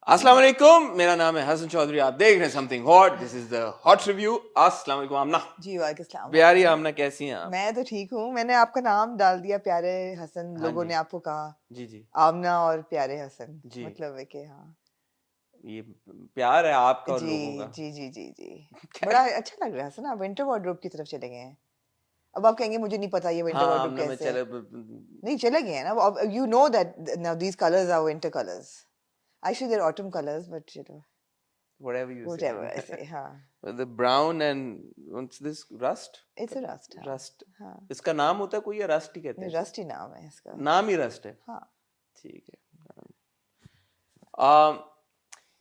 अस्सलाम वालेकुम, मेरा नाम है हसन चौधरी। आप देख रहे हैं something hot. This is the hot review. अस्सलाम वालेकुम आमना जी वालेकुम सलाम। प्यारी आमना, कैसी हैं आप? मैं तो ठीक हूँ। मैंने आपका नाम डाल दिया प्यारे हसन, हाँ लोगों जी, ने आपको कहा जी जी आमना और प्यारे हसन, जी। मतलब है कि हाँ। ये प्यार है आपका और जी लोगों का। जी जी जी जी। खैर, बड़ा अच्छा लग रहा है हसन, आप विंटर वार्डरोब की तरफ चले गए हैं। अब आप कहेंगे मुझे नहीं पता ये विंटर हाँ वार्डरोब आमना, मैं कैसे है। चले नहीं चले गए हैं ना अब, you know that now these colours are winter colours. Actually they're autumn colours but you know whatever you say whatever I Amna. Say. हाँ, the brown and what's this rust? It's a rust. हाँ rust. हाँ, इसका नाम होता है कोई, या rust ही कहते नहीं हैं इसे? रस्ट ही नाम है इसका। नाम ही रस्ट है। हाँ ठीक है।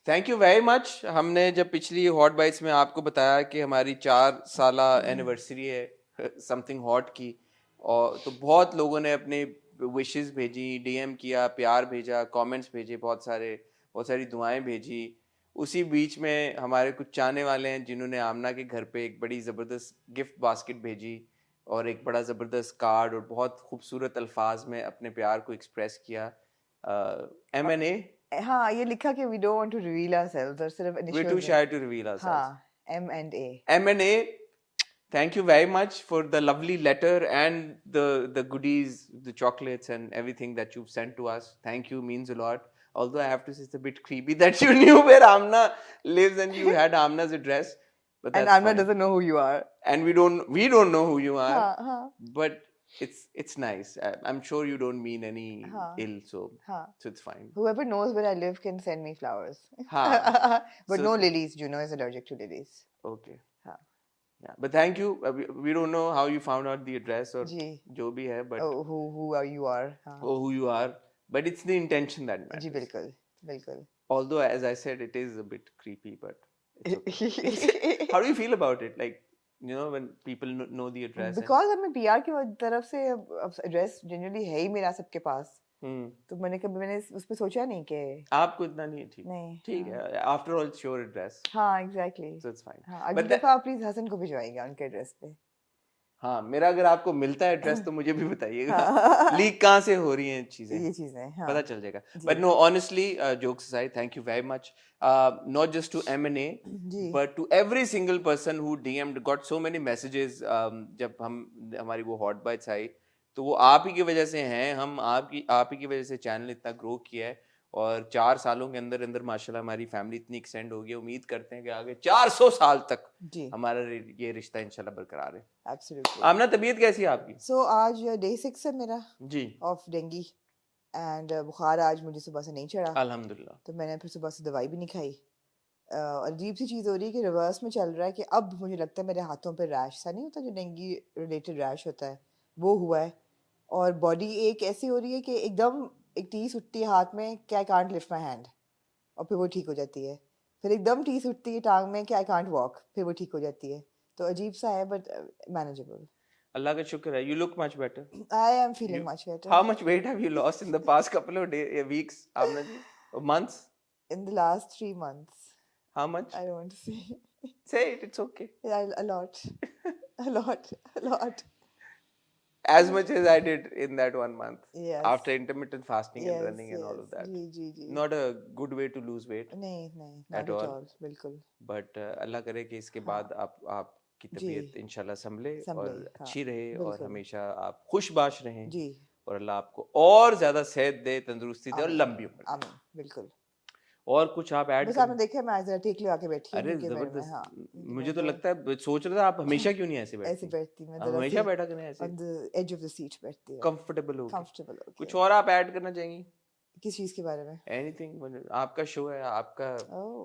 Thank you very much. हमने जब पिछली हॉट बाइट्स में आपको बताया कि हमारी 4 साला एनिवर्सरी है समथिंग हॉट की, और तो बहुत लोगों ने अपने विशेस भेजी, डीएम किया, प्यार भेजा, कमेंट्स भेजे, बहुत सारी दुआएं भेजी। उसी बीच में हमारे कुछ चाहने वाले हैं जिन्होंने आमना के घर पे एक बड़ी ज़बरदस्त गिफ्ट बास्केट भेजी और एक बड़ा ज़बरदस्त कार्ड और बहुत खूबसूरत अल्फाज में अपने प्यार को एक्सप्रेस किया। M&A, हाँ, ये लिखा कि we don't want to reveal ourselves और सिर्फ we're too इनिशियल्स हैं। shy to reveal ourselves. हाँ, M&A। M&A, thank you very much for the lovely letter and the goodies, the chocolates and everything that you've sent to us. Thank you, means a lot. Although I have to say it's a bit creepy that you knew where Amna lives and you had Amna's address, but And that's Amna fine. doesn't know who you are. And we don't know who you are, हाँ हाँ but it's nice. I'm sure you don't mean any हाँ ill, so हाँ. it's fine. Whoever knows where I live can send me flowers. Ha. But So no lilies. Juno is allergic to lilies. okay. हाँ Yeah, but thank you. We don't know how you found out the address or जी। जो भी है, but Oh, who are you are? हाँ or who you are. But it's the intention that ji, matters. बिल्कुल बिल्कुल। Although, as I said, it is a bit creepy, but it's okay. How do you feel about it? Like, when people know the address and because हमें PR की तरफ से address generally है ही मेरा सबके पास, hmm, तो मैंने उस पर सोचा नहीं कि आपको इतना नहीं है, ठीक नहीं। ठीक हाँ है. After all, it's your address, हाँ एग्जैक्टली। so it's fine. हाँ, अगली But that, दफा आप प्लीज हसन को भिजवाइएगा उनके एड्रेस पे। हाँ, मेरा अगर आपको मिलता है एड्रेस तो मुझे भी बताइएगा हाँ लीक कहाँ से हो रही हैं चीजें, ये चीजें हाँ पता चल जाएगा. जी But no, honestly, jokes aside, thank you very much. Not just to M&A, ji but to every single person who DM'd, got so many messages. जब हमारी वो हॉट बाइट्स आई, तो वो आप ही की वजह से हैं. हम आप ही की वजह से चैनल इतना ग्रो किया है, और 4 सालों के अंदर अंदर माशाल्लाह हमारी फैमिली इतनी एक्सटेंड हो गई. उम्मीद करते हैं कि आगे 400 साल तक जी हमारा ये रिश्ता इंशाल्लाह बरकरार है. एब्सोल्युटली। आमना, तबीयत कैसी है आपकी? सो आज डे 6 है मेरा जी, ऑफ डेंगी, एंड बुखार आज मुझे सुबह से नहीं चढ़ा, अल्हम्दुलिल्लाह. तो मैंने फिर सुबह से दवाई भी नहीं खाई। अजीब सी चीज़ हो रही है कि रिवर्स में चल रहा है कि अब मुझे लगता है मेरे हाथों पे रैश सा नहीं होता जो डेंगी रिलेटेड रैश होता है, वो हुआ है। और बॉडी एक ऐसी हो रही है कि एकदम एक टीस उठती है हाथ में कि I can't lift my hand, और फिर वो ठीक हो जाती है। फिर एकदम टीस उठती है टांग में कि आई कांट वॉक, फिर वो ठीक हो जाती है। तो अजीब सा है बट मैनेजेबल। अल्लाह का शुक्र है. You look much better. I am You, feeling much better. how much weight have you lost in the past couple of weeks, Amna ji? Or months? In the last 3 months, How much? I don't want to say. Say it, it's okay. Yeah, a lot, a lot, a lot. As much as I did in that 1 month. Yes, After intermittent fasting and yes, running and all yes. of that. जी जी जी। Not a good way to lose weight नहीं नहीं, at not at all. all, बिल्कुल। But अल्लाह करे कि इसके हाँ बाद आपकी जी, तबीयत इंशाल्लाह संभले संभले। और हाँ अच्छी रहे, और बिल्कुल हमेशा आप खुशबाश रहें, जी। और अल्लाह आपको और ज्यादा सेहत दे, तंदुरुस्ती दे और आमीन लंबी उम्र दे. आमीन बिल्कुल। और कुछ आप ऐड बस करें? आपने देखा मैं आज जरा टेक लगा के बैठी हूँ अरे क्योंकि मेरे में जबरदस्त. हाँ, क्योंकि मुझे मैं तो तो लगता है, सोच रहा था आप हमेशा क्यों नहीं ऐसे ऐसे बैठती. बैठती, मैं आप जरा हमेशा सी बैठा करें ऐसे, on the edge of the seat बैठती हूँ, कंफर्टेबल होके. कंफर्टेबल होके। कुछ और आप ऐड करना चाहेंगी? किस चीज़ के बारे में? एनीथिंग. आपका शो है, आपका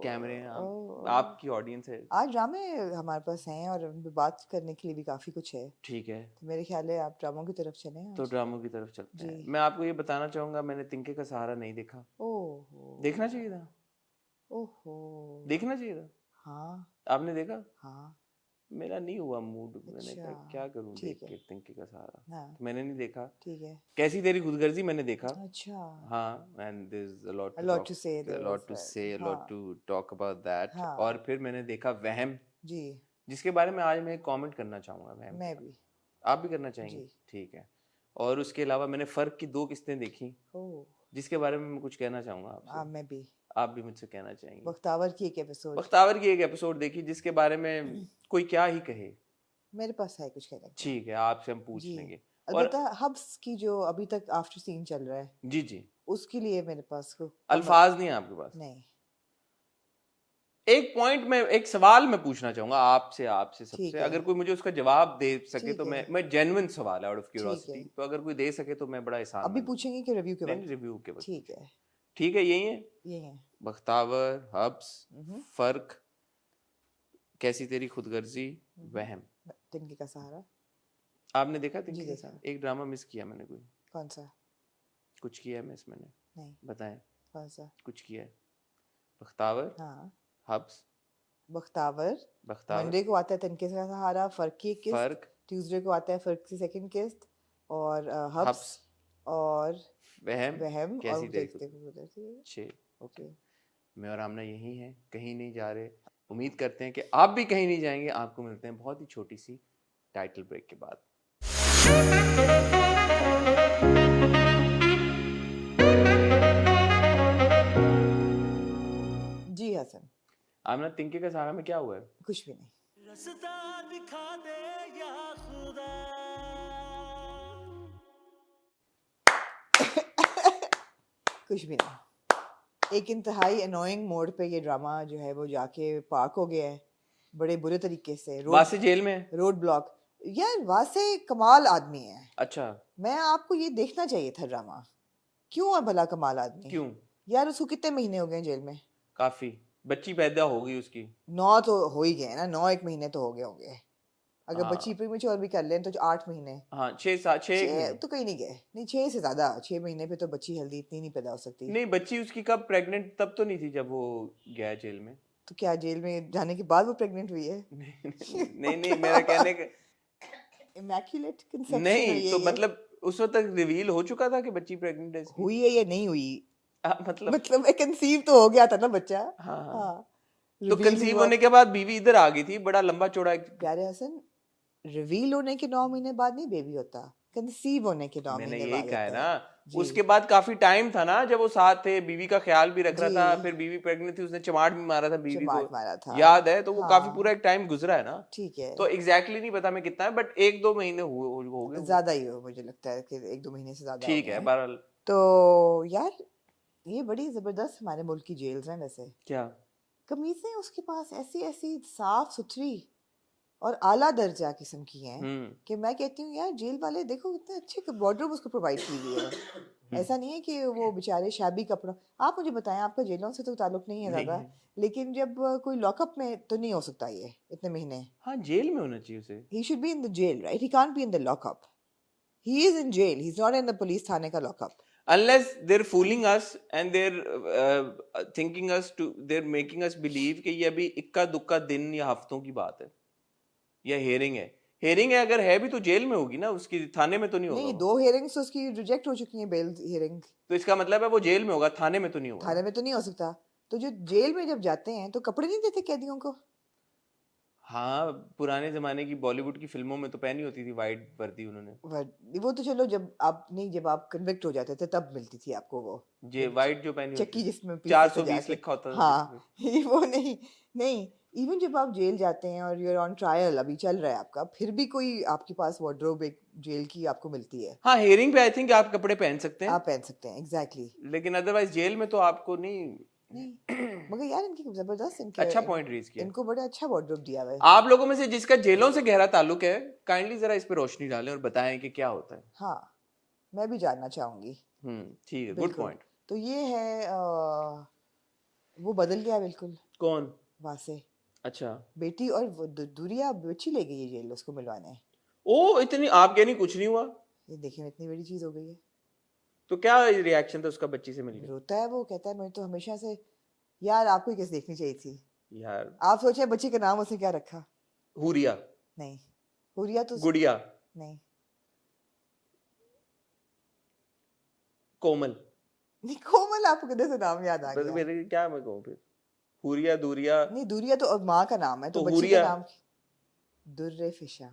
कैमरे हैं, ओह ओह, आपकी ऑडियंस है. आज ड्रामे हमारे पास हैं और उन पे बात करने के लिए भी काफ़ी कुछ है, ठीक है, तो मेरे ख्याल है आप ड्रामों की तरफ चलें तो आज। ड्रामों की तरफ चलते जी। हैं. मैं आपको ये बताना चाहूंगा, मैंने तिनके का सहारा नहीं देखा. ओहो देखना चाहिए था. ओहो। देखना चाहिए था. हाँ आपने देखा? हाँ मेरा नहीं हुआ मूड. मैंने अच्छा कहा क्या करूं देख ठीक है। के तिनके का सहारा, हाँ तो मैंने नहीं देखा. ठीक है। कैसी तेरी खुदगर्जी मैंने देखा. अच्छा, हाँ, and there's a lot a to lot talk, to say a there lot as to well। say, a lot हाँ to talk about that. हाँ और फिर मैंने देखा वहम, जी। जिसके बारे में आज मैं एक कमेंट करना चाहूंगा. वहम के मैं बारे भी। में आप भी करना चाहेंगे? जी। ठीक है. और उसके अलावा मैंने फर्क की 2 किस्तें देखी, ओह जिसके बारे में मैं कुछ कहना चाहूंगा आपसे. मैं भी। आप भी मुझसे कहना चाहेंगे? बख्तावर की एक एपिसोड बख्तावर की एक एपिसोड देखी जिसके बारे में कोई क्या ही कहे। मेरे पास है कुछ कहने को। ठीक है, आपसे हम पूछ जी लेंगे। और अलबत्ता हब्स की जो अभी तक आफ्टर सीन चल रहा है जी जी, उसके लिए मेरे पास को अल्फाज नहीं है आपके पास। नहीं। एक पॉइंट में, एक सवाल मैं पूछना चाहूंगा आपसे, आपसे ठीक सबसे, है अगर कोई मुझे उसका जवाब दे सके तो ठीक है मैं जेन्युइन सवाल है आउट ऑफ ठीक क्यूरियोसिटी, है। तो अगर कोई दे सके तो मैं बड़ा एहसान अभी मंद हूँ। पूछेंगे कि रिव्यू के नहीं बाद? नहीं, रिव्यू के वक्त। ठीक है ठीक है, यही है। ये है। बख्तावर, हब्स, हम्म, फर्क, कैसी तेरी खुदगर्जी, हम्म। वहम। तिनके का सहारा। आपने देखा जी थिंकिंग के देखा। साथ? एक ड्रामा मिस किया मैंने, कोई कौन सा? कुछ किया है मिस मैंने? नहीं। बताएं। कौन सा? कुछ किया है? बख्तावर, हाँ हब्स, बख्तावर। बख्तावर, मंडे को आता है तिनके का सहारा, फर्क की एक किस्त। फर्क, ट्यूसडे को आता है फर्क की सेकंड किस्त। और हब्स। हब्स, और वहम, वहम। और कैसी तेरी देखते खुद। हैं उधर से। 6। ओके। जी। मैं और आमना यही हैं, कहीं नहीं जा रहे। उम्मीद करते हैं कि आप भी कहीं नहीं जाएंगे। आपको मिलते हैं बहुत ही छोटी सी टाइटल ब्रेक के बाद। जी हसन। आमना, तिनके का सहारा में क्या हुआ है? कुछ भी नहीं। रास्ता दिखा दे या खुदा। कुछ भी नहीं। एक इंतहाई अनोइंग मोड पे ये ड्रामा जो है वो जाके पार्क हो गया है बड़े बुरे तरीके से। वासे जेल में है? Road block. यार वासे कमाल आदमी है। अच्छा। मैं आपको ये देखना चाहिए था ड्रामा। क्यों है भला कमाल आदमी? क्यों? यार उसको कितने महीने हो गए जेल में? काफी। बच्ची पैदा हो गई उसकी। 9 तो हो ही गए ना, 9 एक महीने तो हो गए होंगे। अगर बच्ची हाँ प्रीमेच्योर भी कर लें तो 8 महीने। हाँ, 6 7 6 एक 6 महीने। तो कहीं नहीं गए। नहीं 6 से ज्यादा, 6 महीने पे तो बच्ची हेल्दी इतनी नहीं पैदा हो सकती। नहीं, बच्ची उसकी कब प्रेग्नेंट, तब तो नहीं थी जब वो गया जेल में। तो क्या जेल में जाने के बाद वो प्रेग्नेंट हुई है? नहीं नहीं, मेरा कहने का इमैक्युलेट कंसेप्शन नहीं हुई है तो ये? मतलब उस वक्त तक रिवील हो चुका था कि बच्ची प्रेग्नेंट है इसकी। हुई है या नहीं हुई? मतलब मतलब कंसीव तो हो गया था ना बच्चा। हाँ हाँ। हाँ तो रिवील कंसीव हुआ। होने के बाद बीवी इधर आ गई थी, बड़ा लंबा चौड़ा प्यारे हसन, रिवील होने के 9 महीने बाद नहीं बेबी होता, कंसीव होने के 9 मैंने महीने यही बाद कहा है होता ना। है। जी उसके बाद काफी टाइम था ना जब वो साथ थे, बीवी का ख्याल भी रख रहा जी था, फिर बीवी प्रेग्नेंट थी, उसने चमाट भी मारा था बीवी को, चमाट मारा था। याद है? तो वो काफी पूरा हाँ एक टाइम गुजरा है ना। ठीक है। तो एग्जैक्टली नहीं पता मैं कितना है, बट 1 2 महीने हो गए होंगे। ज्यादा ही हो, मुझे लगता है कि 1 2 महीने से ज्यादा हो ठीक गए है, हैं। बहरहाल। तो यार ये बड़ी जबरदस्त हमारे मुल्क की जेल्स हैं वैसे। क्या? कमीजें उसके पास ऐसी ऐसी साफ सुथरी और आला दर्जा किस्म की हैं कि मैं कहती हूँ यार जेल वाले देखो कितने अच्छे वार्डरोब उसको प्रोवाइड की हुई है। ऐसा नहीं है कि वो बेचारे शाबी कपड़ों। आप मुझे बताएं, आपका जेलों से तो ताल्लुक नहीं है नहीं ज़्यादा, है। लेकिन जब कोई लॉकअप में तो नहीं हो सकता ये इतने महीने। हाँ, जेल में होना चाहिए उसे। He should be in the jail right, he can't be in the lockup. He is in jail, he is not in the police थाने का lockup. Unless they're fooling us and thinking us to they're making us believe कि ये अभी इक्का दुक्का दिन या हफ्तों की बात है, या हेयरिंग है। हेयरिंग है, अगर है भी तो जेल में होगी ना, उसकी थाने में तो नहीं होगा नहीं, वो। 2 हियरिंग्स तो उसकी रिजेक्ट हो चुकी हैं, बेल हियरिंग। तो इसका मतलब है वो जेल में होगा, थाने में तो नहीं होगा थाने ना। में तो नहीं हो सकता। तो जो जेल में जब जाते हैं तो कपड़े नहीं देते कैदियों को? हाँ, पुराने जमाने की बॉलीवुड की फिल्मों में तो पहनी होती थी वाइट वर्दी उन्होंने। वो तो चलो जब आप नहीं, जब आप कन्विक्ट हो जाते थे तब मिलती थी आपको वो जे वाइट जो पहनी चक्की होती, जिसमें पीसते थे 420 जाके। लिखा होता था हाँ जिसमें। वो नहीं। नहीं, इवन जब आप जेल जाते हैं और यूर ऑन ट्रायल, अभी चल रहा है आपका, फिर भी कोई आपके पास वार्डरोब एक जेल की आपको मिलती है। हाँ, हेयरिंग पे आई थिंक आप कपड़े पहन सकते हैं, आप पहन सकते हैं एग्जैक्टली। लेकिन अदरवाइज जेल में तो आपको नहीं। नहीं मगर यार इनकी जबरदस्त, इनके अच्छा पॉइंट रेज किया। इनको बड़ा अच्छा वार्डरोब दिया हुआ है। आप लोगों में से जिसका जेलों से गहरा ताल्लुक है, काइंडली जरा इस पे रोशनी डालें और बताएं कि क्या होता है। हाँ मैं भी जानना चाहूंगी। ठीक है, गुड बिल्कुल। पॉइंट। तो ये है वो बदल गया बिल्कुल। कौन? वहां से अच्छा। बेटी और वो दूरिया बच्ची ले गई है जेल उसको मिलवाने। ओ, इतनी आप कहनी कुछ नहीं हुआ? ये देखिए इतनी बड़ी चीज हो गई है। तो क्या रिएक्शन था उसका बच्ची से मिलके? रोता है वो, कहता है मैं तो हमेशा से। यार आपको कैसे देखनी चाहिए थी? यार, आप सोचे बच्ची का नाम उसने क्या रखा? हुरिया, नहीं, हुरिया तो गुड़िया, नहीं। कोमल। नहीं कोमल आपको किधर से नाम याद आ बस गया? मेरे क्या मैं कहूँ फिर, हुरिया, दूरिया। नहीं दूरिया तो अब माँ का नाम है, तो तो बच्ची का हुरिया। नाम दुर्रे फिशा।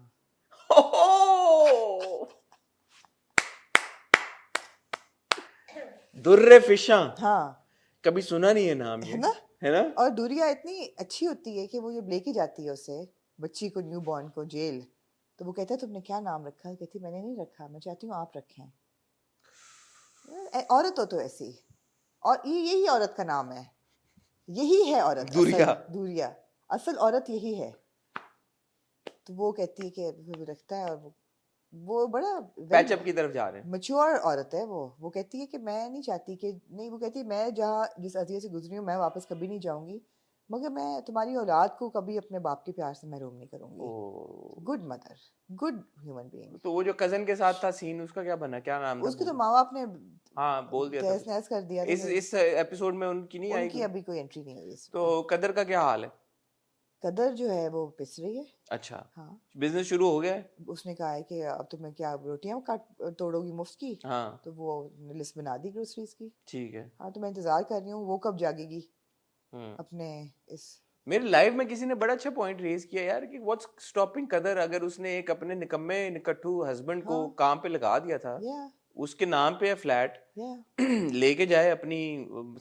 दुर्रे फिशा। हाँ कभी सुना नहीं है नाम है ये, ना? है ना? और दूरिया इतनी अच्छी होती है कि वो जब लेके जाती है उसे बच्ची को, न्यू बॉर्न को, जेल, तो वो कहता है तुमने क्या नाम रखा? कहती मैंने नहीं रखा, मैं चाहती हूँ आप रखें। औरत हो तो ऐसी, और यही औरत का नाम है, यही है औरत दूरिया। असल, दूरिया असल औरत यही है। तो वो कहती है कि वो रखता है, और वो बड़ा पैचअप की तरफ जा रहे हैं। मैच्योर औरत है वो कहती है कि मैं नहीं चाहती कि, नहीं, वो कहती है मैं जहाँ जिस अज़ियत से गुजरी हूँ मैं वापस कभी नहीं जाऊंगी, मगर मैं तुम्हारी औलाद को कभी अपने बाप के प्यार से महरूम नहीं करूंगी। Oh, good mother, good human being. तो वो जो कजन के साथ था सीन, उसका क्या बना, क्या नाम था? उसके तो माँ बाप ने हाँ, बोल दिया था तहस नहस कर दिया था, इस एपिसोड में उनकी नहीं आई उनकी कोई? अभी कोई एंट्री नहीं हुई इसमें। तो कदर का क्या हाल है? कदर जो है वो पिस रही है। अच्छा, हाँ, बिजनेस शुरू हो गया है? उसने कहा है कि अब तुम्हें क्या रोटियां काट तोड़ोगी मुफ्त की? हाँ, तो वो लिस्ट बना दी ग्रोसरीज की। ठीक है। हाँ, तो मैं इंतजार कर रही हूँ वो कब जागेगी हम्म। अपने इस। मेरे लाइव में किसी ने बड़ा अच्छा पॉइंट रेज किया यार, कि व्हाट्स स्टॉपिंग कदर, अगर उसने एक अपने निकम्मे निकट्ठू हस्बैंड को हाँ, काम पे लगा दिया था, या उसके नाम पे है फ्लैट, या लेके जाए अपनी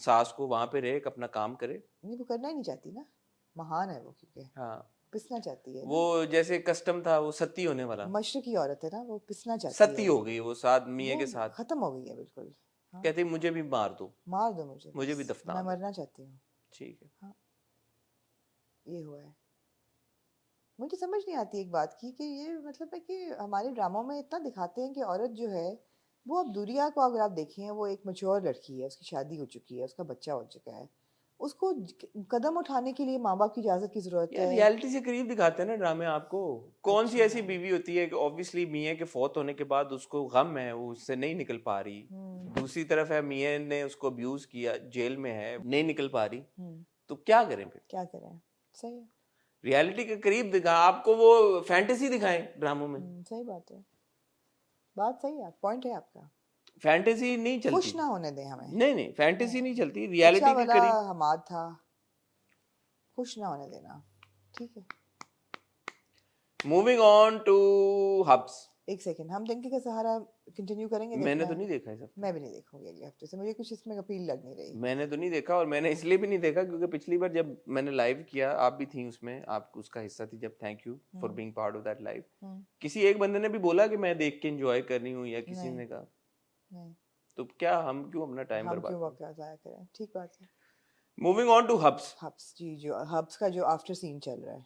सास को, वहां पे रहे, अपना काम करे। नहीं, वो करना ही नहीं चाहती ना, महान है वो, क्योंकि हाँ, पिसना चाहती है वो ना। जैसे कस्टम था वो सती होने वाला, मशरकी औरत है ना, वो पिसना चाहती सती है। हो गई वो साथ मियाँ वो के साथ। खत्म हो गई है बिल्कुल। हाँ, कहती मुझे भी मार दो, मार दो मुझे, मुझे भी बस दफना मैं दो। मरना चाहती हूँ। ठीक है। हाँ, ये हुआ है। मुझे समझ नहीं आती एक बात की, कि ये मतलब है कि हमारे ड्रामों में इतना दिखाते हैं कि औरत जो है वो, अब दूरिया को अगर आप देखें, वो एक मैच्योर लड़की है, उसकी शादी हो चुकी है, उसका बच्चा हो चुका है, उसको कदम उठाने के लिए माँ बाप की इजाज़त की ज़रूरत यार है। रियलिटी से करीब दिखाते हैं ना ड्रामे आपको। कौन सी ऐसी अच्छा। बीवी होती है कि ऑब्वियसली मियाँ के फौत होने के बाद उसको गम है, वो उससे नहीं निकल पा रही, दूसरी तरफ है मियाँ ने उसको अब्यूज किया, जेल में है, नहीं निकल पा रही, तो क्या करें फिर? क्या करें? सही है। रियलिटी के करीब दिखा आपको, वो फैंटेसी दिखाएं ड्रामों में। सही बात है, बात सही है, पॉइंट है आपका। फैंटेसी नहीं चलती। खुश ना होने दें हमें। नहीं नहीं, फैंटेसी नहीं चलती, अच्छा रियलिटी के वाला करीब। हमाद था, खुश ना होने देना, ठीक है। Moving on to hubs. एक सेकंड, हम डंकी का सहारा कंटिन्यू करेंगे मैंने देखना? तो नहीं देखा है सब। मैं भी नहीं देखूंगी अगले हफ्ते से, मुझे कुछ इसमें अपील लग नहीं रही। मैंने तो नहीं देखा, और मैंने इसलिए भी नहीं देखा क्योंकि पिछली बार जब मैंने लाइव किया, आप भी थी उसमें, आप उसका हिस्सा थी जब, thank you for being part of that live. किसी एक बंदे ने भी बोला कि मैं देख के एंजॉय कर रही हूँ, या किसी नहीं ने कहा, नहीं, तो क्या हम क्यों अपना टाइम हम क्यों बर्बाद वक्त ज़ाया करें, ठीक बात है। Moving on to hubs. Hubs, जी, जो हब्स का जो आफ्टर सीन चल रहा है,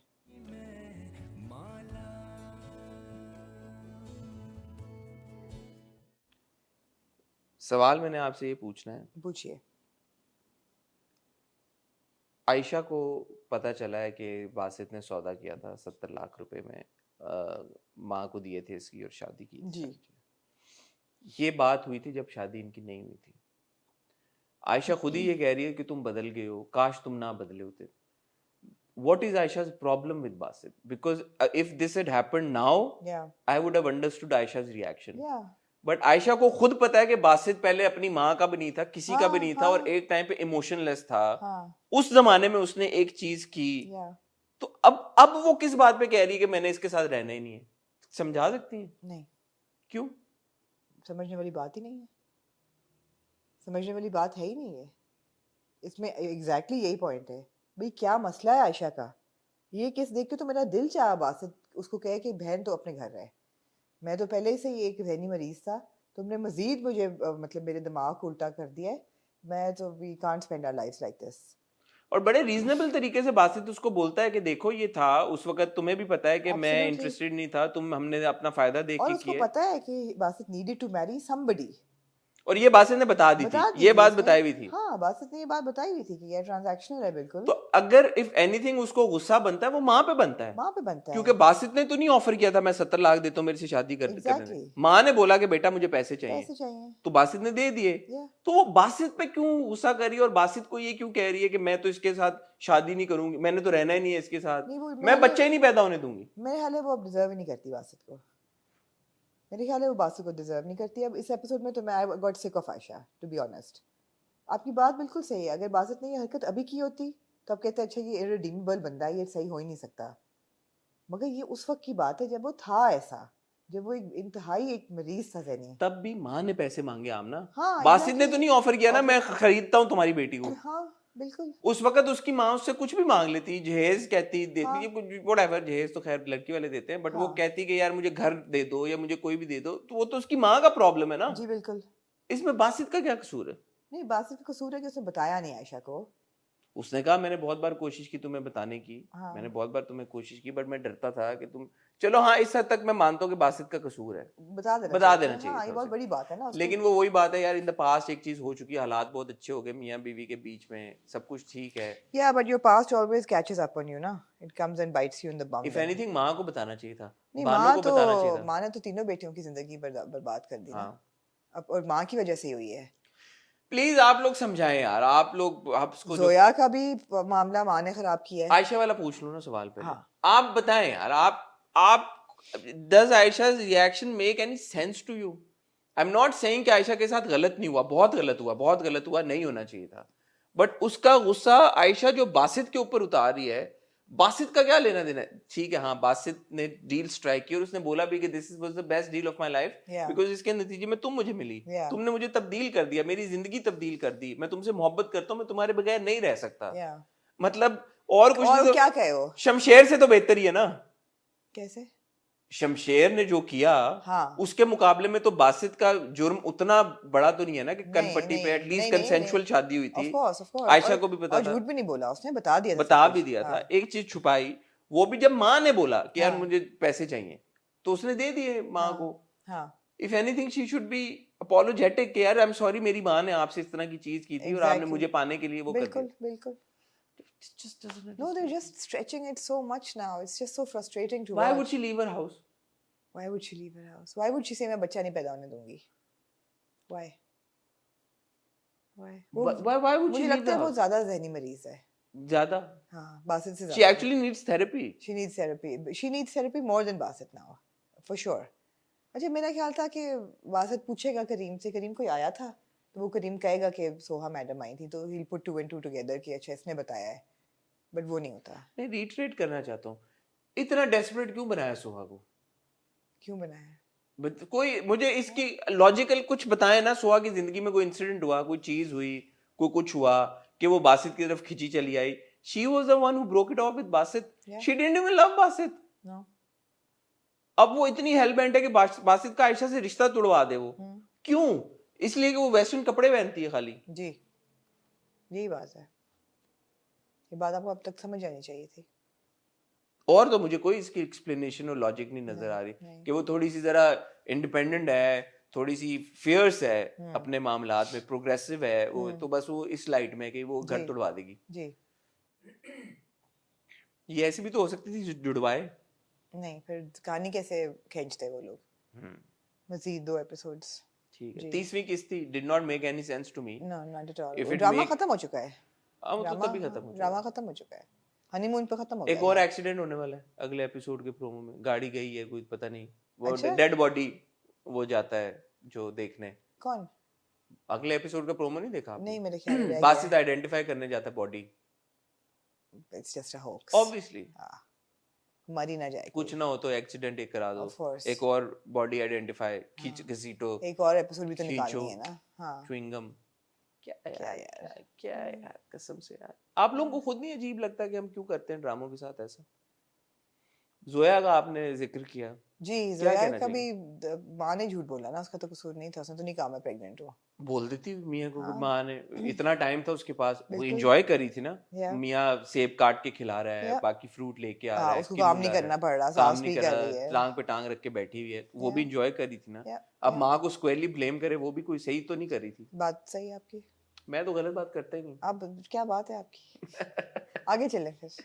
सवाल मैंने आपसे ये पूछना है, पूछिए। आयशा को पता चला है कि बासित ने सौदा किया था 70 लाख रुपए में, माँ को दिए थे इसकी और शादी की थी। जी। ये बात हुई थी जब शादी इनकी नहीं हुई थी। आयशा खुद ही ये कह रही है कि तुम बदल गए हो, काश तुम ना बदले होते। What is Aisha's problem with Basit? Because if this had happened now, या I would have understood Aisha's reaction. या बट आयशा को खुद पता है कि बासित पहले अपनी माँ का भी नहीं था, किसी का भी हाँ नहीं था, हाँ और एक टाइम पे इमोशनलेस था। हाँ, उस जमाने में उसने एक चीज की, या तो अब वो किस बात पे कह रही है कि मैंने इसके साथ रहना ही नहीं है? समझा सकती है? नहीं, क्यों? समझने वाली बात ही नहीं है, समझने वाली बात है ही नहीं है इसमें। एग्जैक्टली यही पॉइंट है भाई, क्या मसला है आयशा का? ये केस देख के तो मेरा दिल चाहा बासित उसको कहे कि बहन तो अपने घर रहे, मैं तो पहले से ही एक जहनी मरीज था, तुमने मजीद मुझे मतलब मेरे दिमाग को उल्टा कर दिया है, मैं तो, we can't spend our lifes like this. और बड़े रीजनेबल तरीके से बासित उसको बोलता है कि देखो ये था उस वक्त, तुम्हें भी पता है कि मैं Absolutely. इंटरेस्टेड नहीं था, तुम हमने अपना फायदा देख और के उसको किया, पता है कि Basit needed to marry somebody, और ये बासित ने बता दी थी, ये बात उसने। बताई हुई थी। हाँ, बासित ने ये बात बताई हुई थी कि ये ट्रांजैक्शनल है बिल्कुल। तो अगर इफ एनीथिंग उसको गुस्सा बनता है, वो माँ पे बनता है, माँ पे बनता क्योंकि है। बासित ने तो नहीं ऑफर किया था मैं 70 लाख देता हूँ मेरे से शादी करने Exactly. माँ ने बोला कि बेटा मुझे पैसे चाहिए, पैसे चाहिए, तो बासित ने दे दिए। या तो वो बासित पे क्यों गुस्सा कर रही है, और बासित को ये क्यों कह रही है कि मैं तो इसके साथ शादी नहीं करूंगी, मैंने तो रहना ही नहीं है इसके साथ, नहीं, वो मैं बच्चा ही नहीं पैदा होने दूंगी। मेरे ख्याल है वो अब डिजर्व ही नहीं करती बासित को, मेरे ख्याल है वो बासित को डिजर्व नहीं करती। अब इस एपिसोड में तो मैं I got sick of Ayesha, to be honest. आपकी बात बिल्कुल सही है, अगर बासित ने ये हरकत अभी की होती तो आप कहते अच्छा ये इररिडीमेबल बंदा है, ये सही हो ही नहीं सकता, मगर ये उस वक्त की बात है जब वो था ऐसा, जब वो एक इंतहाई एक मरीज था ज़हनी। तब भी माँ ने पैसे मांगे आमना, हाँ, बासित ने तो exactly. नहीं ऑफर किया ना मैं खरीदता हूँ तुम्हारी बेटी को। हाँ, बिल्कुल। उस वक्त उसकी माँ उससे कुछ भी मांग लेती, जहेज कहती, देती, हाँ। ये कुछ व्हाटएवर, जहेज तो खैर लड़की वाले देते हैं, बट वो हाँ। कहती कि यार मुझे घर दे दो या मुझे कोई भी दे दो, तो वो तो उसकी माँ का प्रॉब्लम है ना। जी बिल्कुल। इसमें बासित का क्या कसूर है? नहीं, बासित का कसूर है कि उसने बताया नहीं आयशा को। उसने कहा मैंने बहुत बार कोशिश की तुम्हें बताने की, हाँ। मैंने बहुत बार तुम्हें कोशिश की, बट मैं डरता था कि तुम, चलो हाँ इस हद तक मैं मानता हूँ कि बासित का कसूर है, बता देना बता चाहिए देना था। चाहिए हाँ, ये था बहुत उसे। बड़ी बात है ना उसको। लेकिन वो वही बात है यार, इन द पास्ट एक चीज हो चुकी है, हालात बहुत अच्छे हो गए मियाँ बीवी के बीच में, सब कुछ ठीक है। Yeah, but your past always catches up on you, ना? It comes and bites you in the bum if then. Anything माँ को बताना चाहिए था, नहीं, बानो को बताना चाहिए था। माँ ने तो तीनों बेटियों की जिंदगी बर्बाद कर दी ना। हाँ अब और माँ की वजह से ही हुई है। प्लीज आप लोग समझाएं यार, आप लोग, आप उसको जो जोया का भी मामला माँ ने खराब किया है। आयशा वाला पूछ लो ना सवाल पहले। हाँ। आप बताएं यार, आप does Ayesha's reaction make any sense to you? I am not saying कि आयशा के साथ गलत नहीं हुआ, बहुत गलत हुआ, नहीं होना चाहिए था, बट उसका गुस्सा आयशा जो बासित के ऊपर उतार रही है, बासित का क्या लेना देना है? ठीक है हाँ, बासित ने डील स्ट्राइक की और उसने बोला भी कि this was the best deal of my life, Yeah. Because इसके नतीजे में तुम मुझे मिली, Yeah. तुमने मुझे तब्दील कर दिया, मेरी जिंदगी तब्दील कर दी, मैं तुमसे मोहब्बत करता हूँ, मैं तुम्हारे बगैर नहीं रह सकता। Yeah. मतलब और कुछ और नहीं तो क्या कहे वो? शमशेर से तो बेहतर ही है ना। कैसे? शमशेर ने जो किया हाँ। उसके मुकाबले में तो बासित का जुर्म उतना बड़ा तो नहीं है ना कि नहीं, कनपट्टी पे नहीं, एटलीस्ट नहीं, कंसेंशुअल नहीं। शादी हुई Of थी। course, of course. आयशा को भी पता और था, झूठ भी नहीं बोला उसने, बता दिया था बता सब भी कुछ। दिया था। हाँ। एक चीज छुपाई, वो भी जब माँ ने बोला कि यार हाँ। मुझे पैसे चाहिए, तो उसने दे दिए माँ हाँ। को। हाँ। If anything she should be apologetic कि यार आई एम सॉरी, मेरी माँ ने आपसे इस तरह की चीज की थी और आपने Exactly. मुझे पाने के लिए वो कर बिल्कुल, दिया। बिल्कुल। It just doesn't No, they're understand. just stretching it so much now. It's just so frustrating to Why watch. would she leave her house? Why would she leave her house? Why would she say मैं बच्चा नहीं पैदा होने दूंगी? Why? Why? वो Why would she मुझे leave लगता the है वो house? ज्यादा ज़हनी मरीज है। ज्यादा? हाँ, बासित से She ज्यादा। actually needs therapy. She needs therapy. She needs therapy more than Basit now, for sure. अच्छा, मेरा ख्याल था कि बासित पूछेगा करीम से, करीम कोई आया था, तो वो करीम कहेगा कि सोहा मैडम आई थी, तो he'll put two and two together कि अच्छा इसने बताया है, बट वो नहीं होता। मैं रिट्रेट करना चाहता हूँ, इतना डेस्परेट क्यों बनाया सोहा को? क्यों बनाया? कोई मुझे इसकी लॉजिकल कुछ बताए ना। सोहा की जिंदगी में कोई इंसिडेंट हुआ, कोई चीज हुई, कोई कुछ हुआ कि वो बासित की तरफ खिंची चली आई? She was the one who broke it off with Basit. Yeah. She didn't even love Basit. No. अब वो इतनी हेल बेंट है कि बासित का आयशा से रिश्ता तोड़वा दे वो। क्यों? इसलिए कि वो वेस्टर्न कपड़े पहनती है खाली। जी, यही बात है। ये बात आपको अब तक समझ आनी चाहिए थी। और तो मुझे कोई इसकी एक्सप्लेनेशन और लॉजिक नहीं नजर आ रही नहीं। कि वो थोड़ी सी जरा इंडिपेंडेंट है, थोड़ी सी फियर्स है अपने मामलात में, प्रोग्रेसिव है वो, तो बस वो इस लाइट में कि वो घर जी। तोड़वा देगी। जी। ये ऐसी भी तो हो सकती थी जुड़वाए। नहीं, फिर कहानी कैसे खींचते वो लोग? मजीद 2 एपिसोड्स। ठीक है। जी। 30वीं किस्त थी, did not make any sense to me. No, not at all. If it drama make- खत्म हो चुका है। वो तो तभी खत्म हो ड्रामा जाएगा। खत्म हो चुका है। हनीमून पे खत्म हो एक गया और था। एक्सीडेंट होने वाला है अगले एपिसोड के प्रोमो में, गाड़ी गई है कोई पता नहीं, वो अच्छा? डेड बॉडी वो जाता है जो देखने। कौन? अगले एपिसोड का प्रोमो नहीं देखा आपने? नहीं, मेरे ख्याल में रह बासित गया। आइडेंटिफाई करने जाता है body. It's just a hoax. Obviously मरी ना जाए कुछ कोई। ना हो तो एक्सीडेंट एक करा दो, Of course. एक और बॉडी आइडेंटिफाई, खींच घसीटो, एक और एपिसोड भी तो खींचो, निकालनी है ना। हाँ। च्युइंगम। क्या क्या यार, क्या यार, कसम से यार। आप लोगों को खुद नहीं अजीब लगता कि हम क्यों करते हैं ड्रामों के साथ ऐसा? जोया का आपने जिक्र किया, जी, क्या जोया कहना का भी माँ ने झूठ बोला ना, उसका तो कसूर नहीं था, उसने तो नहीं कहा मैं प्रेग्नेंट हूँ। बोल देती मियाँ को कि हाँ। माँ ने, इतना टाइम था उसके पास, वो बिल्कुल। एंजॉय करी थी ना। Yeah. मियाँ सेब काट के खिला रहा है, Yeah. बाकी फ्रूट लेके आ हाँ, रहा है, उसको किन्नू काम नहीं ला रहा करना है, पड़ रहा, काम सास नहीं भी कर कर रहा, रही है। टांग पे टांग रख के बैठी हुई है, वो भी Yeah. एंजॉय करी थी ना। Yeah. अब माँ को स्क्वेयरली ब्लेम करे, वो भी कोई सही तो नहीं करी थी। बात सही है आपकी। मैं तो गलत बात करता ही नहीं। अब क्या बात है आपकी? आगे चलें फिर।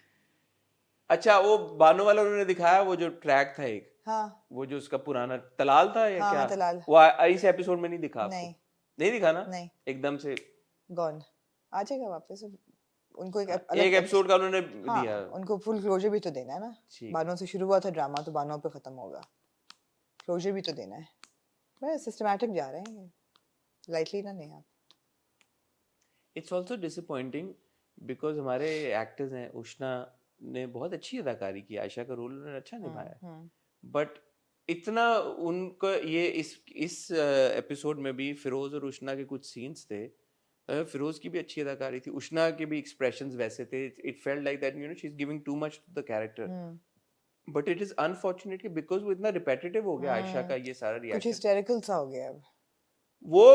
अच्छा, वो बानो वाला उन्होंने दिखाया, वो जो ट्रैक था एक, हाँ। वो जो उसका पुराना तलाल था या हाँ, क्या, तलाल। वो इस एपिसोड में नहीं दिखा आपको? नहीं दिखा ना? नहीं। एकदम से गॉन आ जाएगा वापस। उनको एक एक एपिसोड का उन्होंने हाँ, दिया। उनको फुल क्लोजर भी तो देना है ना। ठीक। बानों से शुरू हुआ था ड्रामा, तो बानों पे खत्म होगा, क्लोजर भी तो देना है। बस सिस्टमैटिक जा रहे हैं, लाइटली ना नहीं आप। इट्स ऑल्सो डिसअपॉइंटिंग बिकॉज हमारे एक्टर्स हैं, उष्णा ने बहुत अच्छी अदाकारी की, आयशा का रोल उन्होंने अच्छा निभाया, बट इतना उनका ये इस एपिसोड में भी फिरोज और उष्ना के कुछ सीन्स थे। फिरोज की भी अच्छी अदाकारी थी, उष्ना के भी एक्सप्रेशंस वैसे थे। It felt like that you know she is giving too much to the character, but it is unfortunate कि बिकॉज वो इतना रिपेटिटिव हो गया आयशा का ये सारा कुछ रिएक्शन। हिस्टेरिकल सा हो गया अब। वो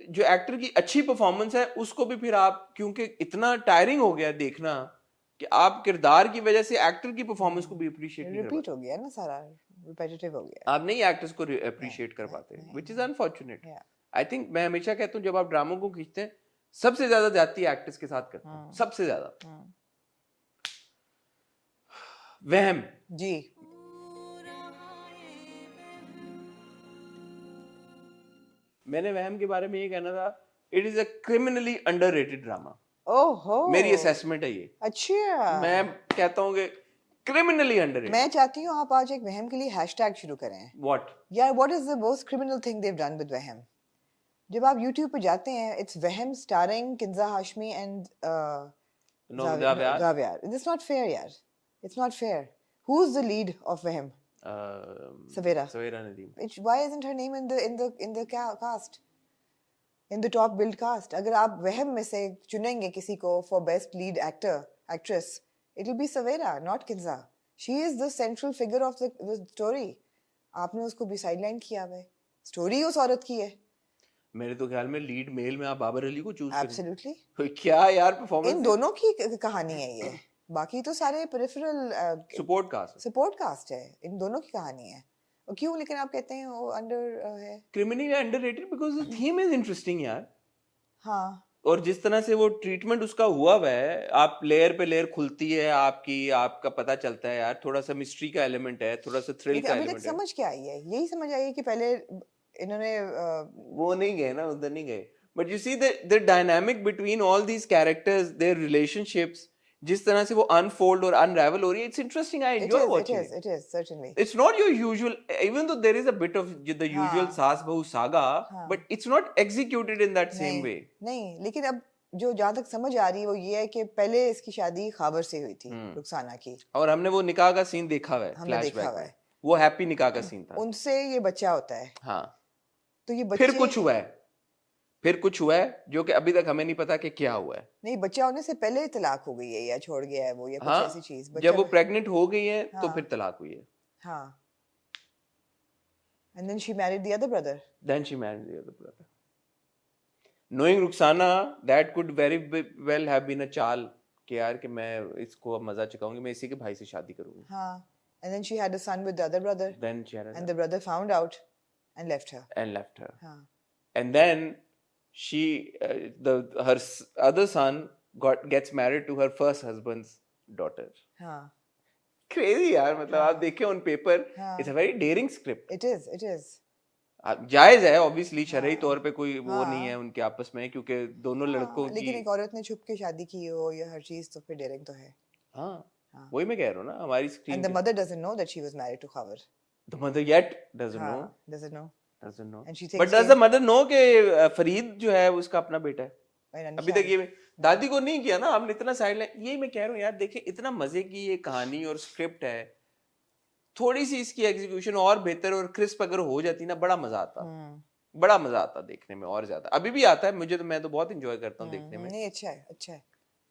जो एक्टर की अच्छी परफॉर्मेंस है उसको भी फिर आप, क्योंकि इतना टायरिंग हो गया देखना कि आप किरदार की वजह से एक्टर की परफॉर्मेंस को भी अप्रिशिएट नहीं कर रिपीट हो गया ना सारा, रिपेटिटिव हो गया। पाते, आप नहीं एक्टर्स को अप्रिशिएट कर पाते, which is unfortunate. Yeah. I think मैं हमेशा कहता हूँ जब आप ड्रामों को खींचते हैं सबसे ज्यादा जाती एक्टर्स के साथ करते हैं, सबसे ज्यादा। वहम जी। मैंने वहम के बारे में ये कहना था, it is a criminally underrated drama. ओहो, मेरी असेसमेंट है ये। अच्छा। मैं कहता हूँ कि क्रिमिनली अंडररेटेड। मैं चाहती हूँ आप आज एक वहम के लिए हैशटैग शुरू करें। व्हाट यार, what is the most criminal thing they have done with वहम? जब आप YouTube पे जाते हैं, इट्स वहम starring Kinza Hashmi and Zaviyar. It's not fair, यार। It's not fair. Who's the lead of वहम? Savera. Savera Nadeem. Why isn't her name in the cast? In the top billed cast? अगर आप वहम में से चुनेंगे किसी को for best lead actor, actress, it'll be Savera, not Kinza. She is the central figure of the story. आपने उसको भी sideline किया हुआ है। स्टोरी उस औरत की है। मेरे तो ख्याल में लीड मेल में आप बाबर अली को चूज Absolutely. क्या यार परफॉर्मेंस। इन दोनों की कहानी है ये, बाकी तो सारे पेरिफेरल सपोर्ट कास्ट है। इन दोनों की कहानी है। और क्यों लेकिन आप कहते हैं वो अंडर है? Criminally underrated because the theme is interesting यार। हाँ। और जिस तरह से वो ट्रीटमेंट उसका हुआ है, आप लेयर पे लेयर खुलती है आपका पता चलता है यार, थोड़ा सा मिस्ट्री का एलिमेंट है, थोड़ा सा थ्रिल का एलिमेंट है। समझ क्या आई है? यही समझ आई है कि पहले इन्होंने वो नहीं गए ना, उधर नहीं गए। But you see the dynamic between all these characters, there relationships, जिस तरह से वो अनफोल्ड और अनरावल हो रही है, it's interesting. I enjoy watching it is certainly. It's not your usual, even though there is a bit of the usual सास बहू saga, but it's not executed in that same way. नहीं, लेकिन अब जो जहाँ तक समझ आ रही है वो ये है कि पहले इसकी शादी खाबर से हुई थी, रुखसाना की। और हमने वो निकाह का सीन देखा हुआ है, हमने देखा हुआ है। वो हैप्पी निकाह का सीन था। उनसे ये बच्चा होता है। हाँ। तो ये बच्चे फिर कुछ हुआ है जो कि अभी तक हमें नहीं पता कि क्या हुआ है। नहीं, बच्चा होने से पहले तलाक हो गई है या छोड़ गया है वो, या कुछ ऐसी चीज। जब वो प्रेग्नेंट हो गई है तो फिर तलाक हुई है। हाँ। And then she married the other brother. Knowing Rukhsana, that could very well have been a चाल कि यार कि मैं इसको अब मजा चुकाऊंगी, मैं इसी के भाई से शादी करूंगी। हाँ। And then she had a son with the other brother. And the brother found out and left her. हाँ. And then her other son gets married to her first husband's daughter. हाँ. Crazy यार, मतलब आप देखें on paper, it's a very daring script. It is. जायज है obviously, शरई तौर पे कोई वो नहीं है उनके आपस में, क्योंकि दोनों लड़कों की, लेकिन एक औरत ने छुप के शादी की हो या हर चीज, तो फिर डेयरिंग तो है। हाँ, वही मैं कह रहा हूँ ना, हमारी screen. And the mother doesn't know that she was married to Khabar. The mother yet doesn't know. And she thinks But does the mother know कि फरीद जो है उसका अपना बेटा है? अभी तक ये दादी को नहीं किया ना, हमने इतना साइड लाइन। यही मैं कह रहा हूँ यार, देखिए इतना मजे की ये कहानी और स्क्रिप्ट है, थोड़ी सी इसकी एग्जीक्यूशन और बेहतर और क्रिस्प अगर हो जाती ना, बड़ा मजा आता देखने में, और ज्यादा। अभी भी आता है मुझे, तो मैं तो बहुत एंजॉय करता हूँ देखने में। नहीं, अच्छा है।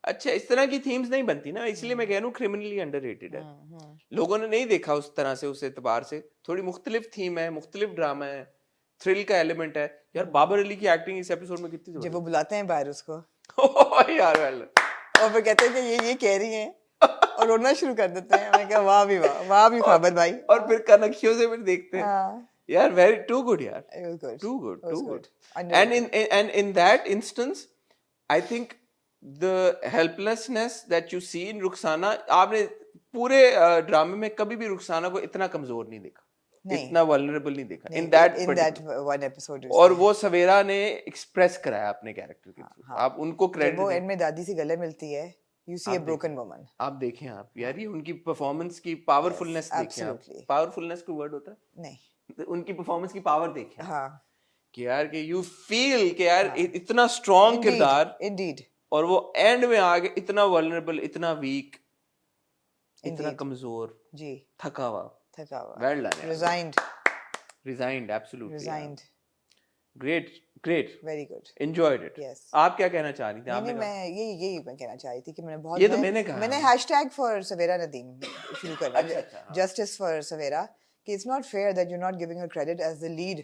अच्छा, इस तरह की थीम्स नहीं बनती ना, इसलिए मैं कह रहा हूँ क्रिमिनली अंडररेटेड है। लोगों ने नहीं देखा उस तरह से, उस एतबार से। थोड़ी मुख्तलिफ थीम है, मुख्तलिफ ड्रामा है, थ्रिल का एलिमेंट है। यार बाबर अली की एक्टिंग इस एपिसोड में कितनी जब वो बुलाते हैं बाहर उसको यार वेल, और फिर कहते हैं कि ये कह रही हैं और रोना शुरू कर देते हैं। मैं कहा वाह भी खाबर भाई। और फिर कनखियों से फिर देखते हैं यार, वेरी टू गुड यार, too good. And in that instance I think the helplessness that you see in Ruksana, आपने पूरे ड्रामे में कभी भी रुखसाना को इतना कमजोर नहीं देखा, इतना vulnerable नहीं देखा in that one episode। और वो सवेरा ने एक्सप्रेस कराया अपने कैरेक्टर के थ्रू। आप उनको क्रेडिट, वो एंड में दादी से गले मिलती है, you see a broken woman। आप देखें आप यार, ये उनकी परफॉर्मेंस की पावरफुलनेस देखें आप। पावरफुलनेस कोई वर्ड होता है? नहीं, उनकी परफॉर्मेंस की पावर देखें। हाँ, कि यार कि you feel कि यार इतना स्ट्रॉन्ग किरदार, indeed, और वो एंड में आगे इतना वल्नरेबल, इतना वीक, इतना कमजोर, जी, थका हुआ। थका हुआ Well done, यार. resigned Resigned, absolutely. resigned Great, great. very good Enjoyed it. yes आप क्या कहना चाह रही थी? नहीं आपने नहीं कहा मैं यही मैं कहना चाह रही थी कि मैंने बहुत ये तो मैंने कहा। मैंने हैशटैग फॉर सवेरा नदीम शुरू कर अच्छा, दिया अच्छा, हाँ। जस्टिस फॉर सवेरा कि it's not fair that you not giving her credit as the lead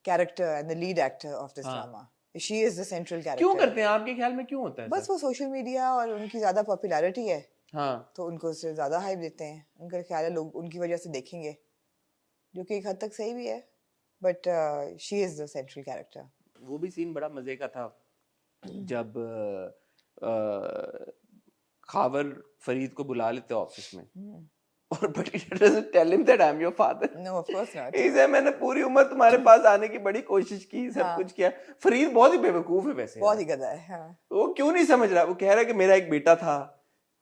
character and the lead actor of this हाँ। Drama she is the central क्यों कैरेक्टर करते हैं आपके ख्याल में क्यों होता है बस ऐसा? वो सोशल मीडिया और उनकी ज्यादा पॉपुलैरिटी है हाँ तो उनको उससे ज्यादा हाइप देते हैं उनका ख्याल है लोग उनकी वजह से देखेंगे जो कि एक हद तक सही भी है but she is the central character वो भी सीन बड़ा मजे का था जब खावर फरीद को बुला लेते ऑफिस में और but he doesn't tell him that I'm your father. No of course not He said, मैंने पूरी उम्र तुम्हारे पास आने की बड़ी कोशिश की सब हाँ। कुछ किया. फरीद बहुत ही बेवकूफ है वैसे बहुत यार. ही गधा है हाँ वो क्यों नहीं समझ रहा? वो कह रहा है कि मेरा एक बेटा था,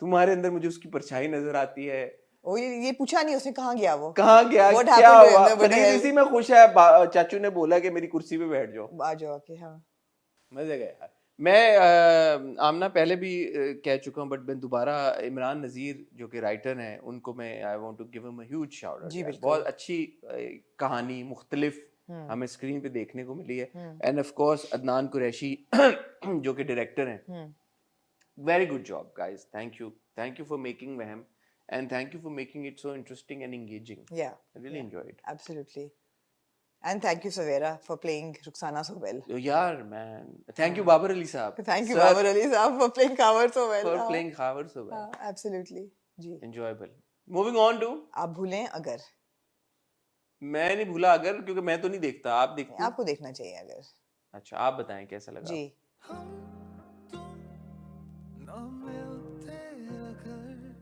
तुम्हारे अंदर मुझे उसकी परछाई नजर आती है. वो ये पूछा नहीं उसने कहाँ गया वो कहाँ गया? What क्या happened to हुआ? him? Nobody फरीद else- इसी में खुश है. चाचू ने बोला कि मेरी कुर्सी पे बैठ जाओ. आ जाओ के हाँ मजे गए यार. मैं आमना पहले भी कह चुका हूँ बट मैं दोबारा इमरान नज़ीर जो कि राइटर हैं उनको मैं I want to give him a huge shout out. जी, बिल्कुल। बहुत अच्छी कहानी मुख्तलिफ हमें स्क्रीन पे देखने को मिली है. And of course Adnan Qureshi जो कि डायरेक्टर हैं. Very good job guys. Thank you for making Wahm and thank you for making it so interesting and engaging. Yeah I really enjoyed. absolutely and thank you Savera for playing Ruxana so well यार man thank you Babar Ali साहब. thank you Sir, Babar Ali साहब for playing Kanwar so well for हाँ, playing Khavar so well. हाँ, absolutely ji Enjoyable. Moving on to आप भूलें अगर मैं नहीं भूला अगर क्योंकि मैं तो नहीं देखता. आप देखते हो? आपको देखना चाहिए अगर अच्छा आप बताएं कैसा लगा. जी न मिलते अगर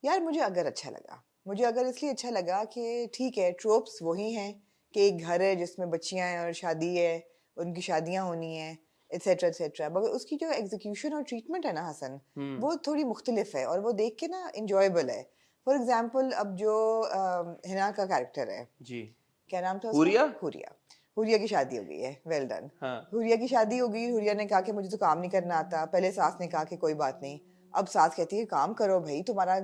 यार मुझे अगर अच्छा लगा मुझे अगर इसलिए अच्छा लगा कि ठीक है ट्रोप्स वही हैं कि एक घर है जिसमें बच्चियां हैं और शादी है उनकी शादियां होनी है एटसेट्रा एटसेट्रा मगर उसकी जो एग्जीक्यूशन और ट्रीटमेंट है ना हसन वो थोड़ी मुख्तलिफ है और वो देख के ना इंजॉयबल है. फॉर एग्जाम्पल अब जो हिना का कैरेक्टर है जी. क्या नाम था हुरिया? हुरिया की शादी हो गई है वेल डन हाँ. हुरिया की शादी हो गई हुरिया ने कहा कि मुझे तो काम नहीं करना आता. पहले सास ने कहा कि कोई बात नहीं. अब सास कहती है काम करो भाई तुम्हारा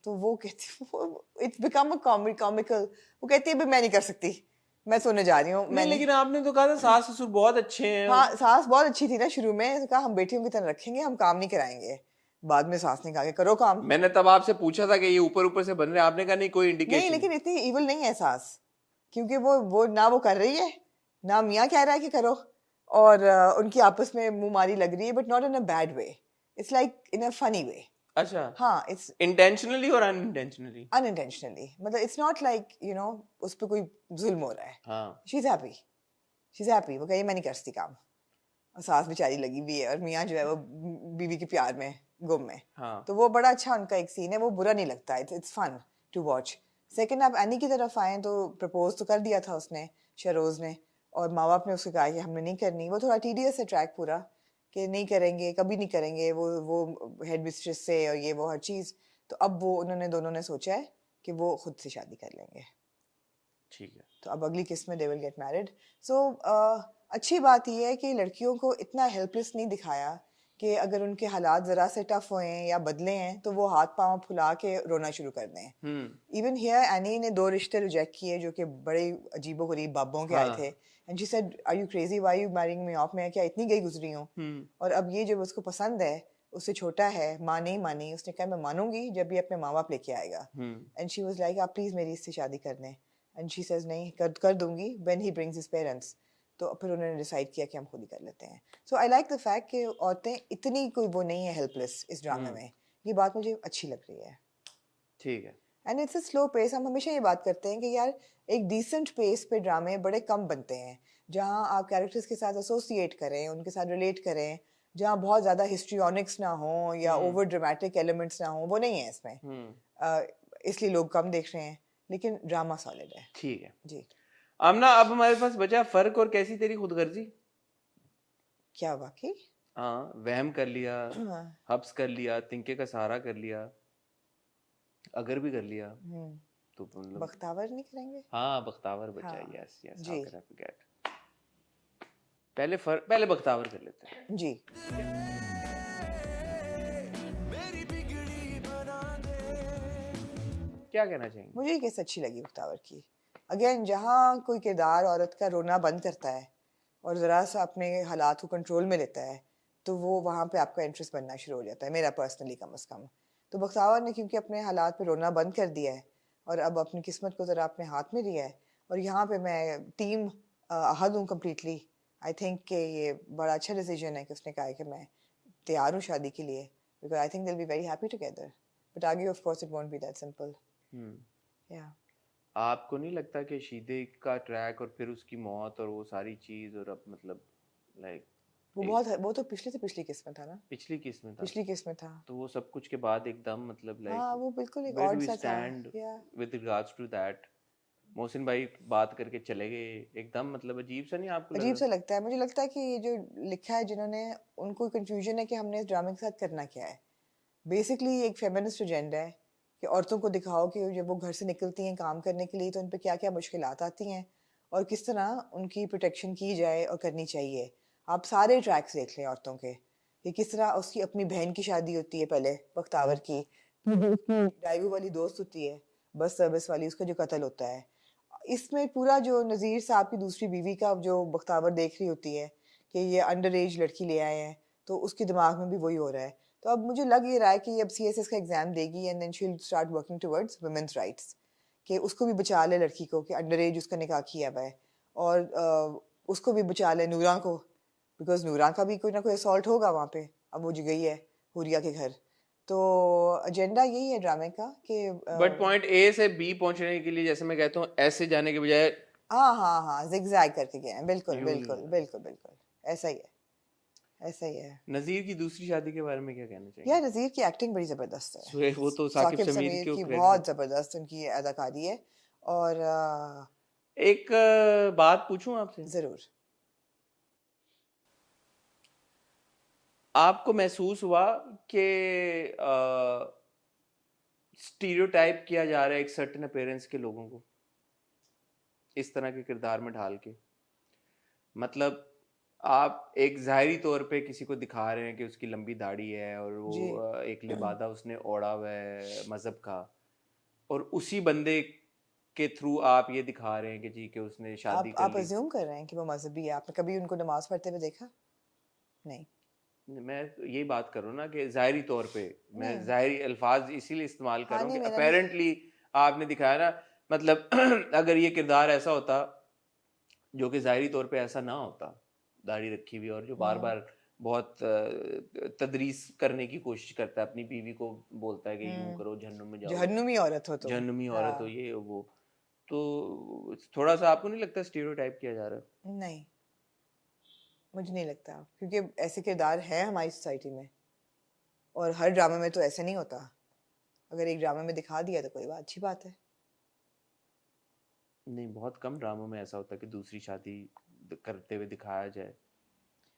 तो वो कहती इट्स बिकम अ कॉमिकल. वो कहती है मैं नहीं कर सकती मैं सोने जा रही हूँ नहीं लेकिन आपने तो कहा था सास ससुर बहुत अच्छे हैं. हाँ सास बहुत अच्छी थी ना शुरू में कहा हम बेटियों की तरह रखेंगे हम काम नहीं कराएंगे. बाद में सास ने कहा कि करो काम. मैंने तब आपसे पूछा था कि ये ऊपर ऊपर से बन रहे हैं. आपने कहा नहीं कोई नहीं इंडिकेशन. लेकिन इतनी इवल नहीं है सास क्योंकि वो ना वो कर रही है ना मियाँ कह रहा है कि करो और उनकी आपस में मुंहमारी लग रही है but not in a bad way. It's like in a funny way. अच्छा हाँ इट्स इंटेंशनली और अनइंटेंशनली. अनइंटेंशनली मतलब it's not like you know उस पर कोई जुल्म हो रहा है. हाँ शी इज हैप्पी वो कही मैं नहीं कर सकती काम और सास बेचारी लगी हुई है और मियाँ जो है वो बीवी के प्यार में गुम में. हाँ. तो वो बड़ा अच्छा उनका एक सीन है वो बुरा नहीं लगता. It's fun to watch. Second आप एनी की तरफ आए तो प्रपोज तो कर दिया था उसने शहरोज ने और माँ बाप ने उसको कहा कि हमने नहीं करनी. वो थोड़ा टीडियस है ट्रैक पूरा कि नहीं करेंगे कभी नहीं करेंगे वो हेड मिस्ट्रेस से और ये वो हर चीज़. तो अब वो उन्होंने दोनों ने सोचा है कि वो खुद से शादी कर लेंगे. ठीक है. तो अब अगली किस्त में दे विल गेट मैरिड. सो अच्छी बात यह है कि लड़कियों को इतना हेल्पलेस नहीं दिखाया कि अगर उनके हालात ज़रा से टफ हुए हैं या बदले हैं तो वो हाथ पांव फुला के रोना शुरू कर दें. इवन हियर एनी ने 2 रिश्ते रिजेक्ट किए जो कि बड़े अजीबो गरीब बाबों के आए थे. And she said are you crazy why you marrying me off. मैं क्या इतनी गई गुजरी हूँ. और अब ये जब उसको पसंद है उससे छोटा है माँ नहीं मानी उसने कहा मैं मानूंगी जब ये अपने माँ बाप लेके आएगा. एंड शी वाज लाइक आप प्लीज मेरी इससे शादी कर दें. एंड शी सेज नहीं कर दूंगी when he brings his parents. तो फिर उन्होंने डिसाइड किया कि हम खुद ही कर लेते हैं. सो आई लाइक द फैक्ट कि औरतें इतनी कोई वो नहीं है हेल्पलेस इस ड्रामे में. ये बात मुझे अच्छी लग रही है. ठीक है. And it's a slow pace. हम हमेशा ये बात करते हैं कि यार एक डिसेंट पेस पे ड्रामे बड़े कम बनते हैं जहाँ आप कैरेक्टर्स के साथ एसोसिएट करें उनके साथ रिलेट करें जहाँ बहुत ज़्यादा हिस्ट्रियोनिक्स ना हो या ओवर ड्रामेटिक एलिमेंट्स ना हो. वो नहीं है इसमें. इसलिए लोग कम देख रहे हैं लेकिन ड्रामा सॉलिड है. ठीक है जी. आमना अब हमारे पास बचा फर्क और कैसी तेरी खुदगर्जी. क्या वाकई हाँ वहम कर लिया हाँ. हब्स कर लिया तिनके का सहारा कर लिया अगर भी कर लिया तो मतलब बख्तावर नहीं करेंगे. हाँ बख्तावर बचा. हाँ, यस यस जी. How can I forget. पहले बख्तावर कर लेते हैं. जी. मेरी बिगड़ी बना दे क्या कहना चाहेंगे? मुझे ये केस अच्छी लगी मुख्तावर की। अगेन, जहाँ कोई किरदार औरत का रोना बंद करता है और ज़रा सा अपने हालात को कंट्रोल में लेता है, तो वो वहाँ पे आपका इंटरेस्ट बनना शुरू हो जाता है, मेरा पर्सनली कम अज़ कम। तो मुख्तावर ने क्योंकि अपने हालात पे रोना बंद कर दिया है और अब अपनी किस्मत को ज़रा अपने हाथ में लिया है, और यहाँ पे मैं टीम अहद हूँ कम्प्लीटली। आई थिंक कि ये बड़ा अच्छा डिसीजन है कि उसने कहा है कि मैं तैयार हूँ शादी के लिए, because I think they will be very happy together. But आगे of course it won't be that simple. Hmm yeah आपको नहीं लगता कि शीदे का ट्रैक और फिर उसकी मौत और वो सारी चीज और अब मतलब लाइक वो तो पिछले से पिछली किस्त में था ना, पिछली किस्त में था, पिछली किस्त में था। तो वो सब कुछ के बाद एकदम मतलब लाइक हाँ, वो बिल्कुल एक where do odd we saw था। स्टैंड या with regards to that? Mohsin भाई बात करके चले गए, एकदम मतलब अजीब सा नहीं आपको अजीब लगा? सा लगता है, मुझे लगता है कि ये जो लिखा है जिन्होंने, उनको कंफ्यूजन है कि हमने इस ड्रामे के साथ करना क्या है। बेसिकली एक फेमिनिस्ट एजेंडा है कि औरतों को दिखाओ कि जब वो घर से निकलती हैं काम करने के लिए तो उन पर क्या क्या मुश्किलात आती हैं और किस तरह उनकी प्रोटेक्शन की जाए और करनी चाहिए। आप सारे ट्रैक्स देख लें औरतों के, कि किस तरह उसकी अपनी बहन की शादी होती है पहले बख्तावर की, फिर उसकी ड्राइवर वाली दोस्त होती है बस सर्विस वाली, उसका जो कत्ल होता है। इसमें पूरा जो नज़ीर साहब की दूसरी बीवी का जो बख्तावर देख रही होती है कि ये अंडर एज लड़की ले आए हैं, तो उसके दिमाग में भी वही हो रहा है। तो अब मुझे लग ये रहा है कि अब CSS का एग्ज़ाम देगी and then she will start working towards women's rights, कि उसको भी बचा ले लड़की को, कि अंडर एज उसका निकाह किया हुआ है, और उसको भी बचा ले नूरा को, बिकॉज नूरा का भी कोई ना कोई असॉल्ट होगा वहाँ पे, अब वो जो गई है हुरिया के घर। तो एजेंडा यही है ड्रामे का कि बट पॉइंट ए से बी पहुंचने के लिए, जैसे मैं कहता हूँ, ऐसे जाने के बजाय हाँ हाँ हाँ, जिगजैग करके गए हैं, बिल्कुल यूं बिल्कुल बिल्कुल बिल्कुल, ऐसा ही है, ऐसा ही है। नजीर की दूसरी शादी के बारे में क्या कहना चाहेंगे? यार नज़ीर की एक्टिंग बड़ी ज़बरदस्त है, वो तो साकिब साकिब समीर समीर को की क्रेडिट। बहुत ज़बरदस्त उनकी अदाकारी है। और एक बात पूछूं आपसे, ज़रूर। आपको महसूस हुआ कि स्टीरियोटाइप किया जा रहा है एक सर्टेन अपीयरेंस के लोगों को इस तरह के किरदार में ढाल के? मतलब आप एक ज़ाहिरी तौर पे किसी को दिखा रहे हैं कि उसकी लंबी दाढ़ी है और वो जी एक लिबादा उसने ओढ़ा हुआ है मज़हब का, और उसी बंदे के थ्रू आप ये दिखा रहे हैं कि जी कि उसने शादी कर आप ली। अज्यूम कर रहे हैं कि वो मजहबी है, आपने कभी उनको नमाज पढ़ते हुए देखा? नहीं मैं तो यही बात कर रहा हूँ ना कि ज़ाहिरी तौर पे, मैं नहीं। ज़ाहिरी अल्फाज इसीलिए इस्तेमाल कर हाँ रहा हूँ नहीं, कि मेरा भी अपेरेंटली आपने दिखाया ना, मतलब अगर ये किरदार ऐसा होता जो कि ज़ाहिरी तौर पे ऐसा ना होता, दाढ़ी रखी हुई और जो बार बार बहुत तदरीस करने की कोशिश करता है, अपनी बीवी को बोलता है कि यूं करो जहन्नुम में जाओगे, जहन्नुमी औरत हो तुम। जहन्नुमी औरत हो, हाँ ये वो, तो थोड़ा सा आपको नहीं लगता स्टीरियोटाइप किया जा रहा है? नहीं, मुझे नहीं लगता, क्योंकि ऐसे किरदार हैं हमारी सोसाइटी में और हर ड्रामे में तो ऐसे नहीं होता। अगर एक ड्रामे में दिखा दिया तो कोई बात, अच्छी बात है। नहीं, बहुत कम ड्रामों में ऐसा होता है कि दूसरी शादी करते हुए दिखाया जाए,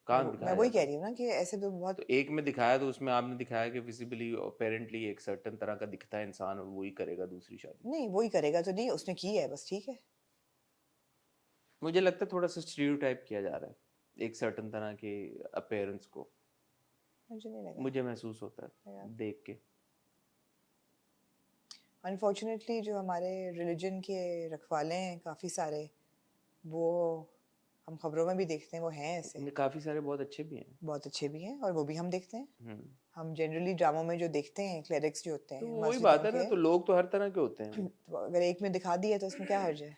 कहाँ मैं दिखाया वही जाता कह है? रही हूँ ना कि ऐसे तो बहुत। तो एक में दिखाया तो उसमें आपने दिखाया कि विजिबली अपेरेंटली एक सर्टेन तरह का दिखता है इंसान और वही करेगा दूसरी शादी। नहीं, वही करेगा तो नहीं, उसने की है बस, ठीक है। मुझे लगता है थोड़ा सा स्टीरियोटाइप किया जा रहा है एक सर्टेन तरह के अपीयरेंस को, मुझे नहीं लगा। मुझे महसूस होता या है देख के। अनफॉर्चुनेटली जो हमारे रिलीजन के रखवाले हैं काफ़ी सारे, वो हम खबरों में भी देखते हैं, वो हैं ऐसे। काफी सारे बहुत अच्छे भी हैं। बहुत अच्छे भी हैं और वो भी हम देखते हैं। हम्म हम जनरली ड्रामों में जो देखते हैं क्लेरिक्स जो होते तो हैं वही मस्जिदों बात है ना, के, तो लोग तो हर तरह के होते हैं। तो अगर एक में दिखा दिया तो उसमें क्या हर्ज है।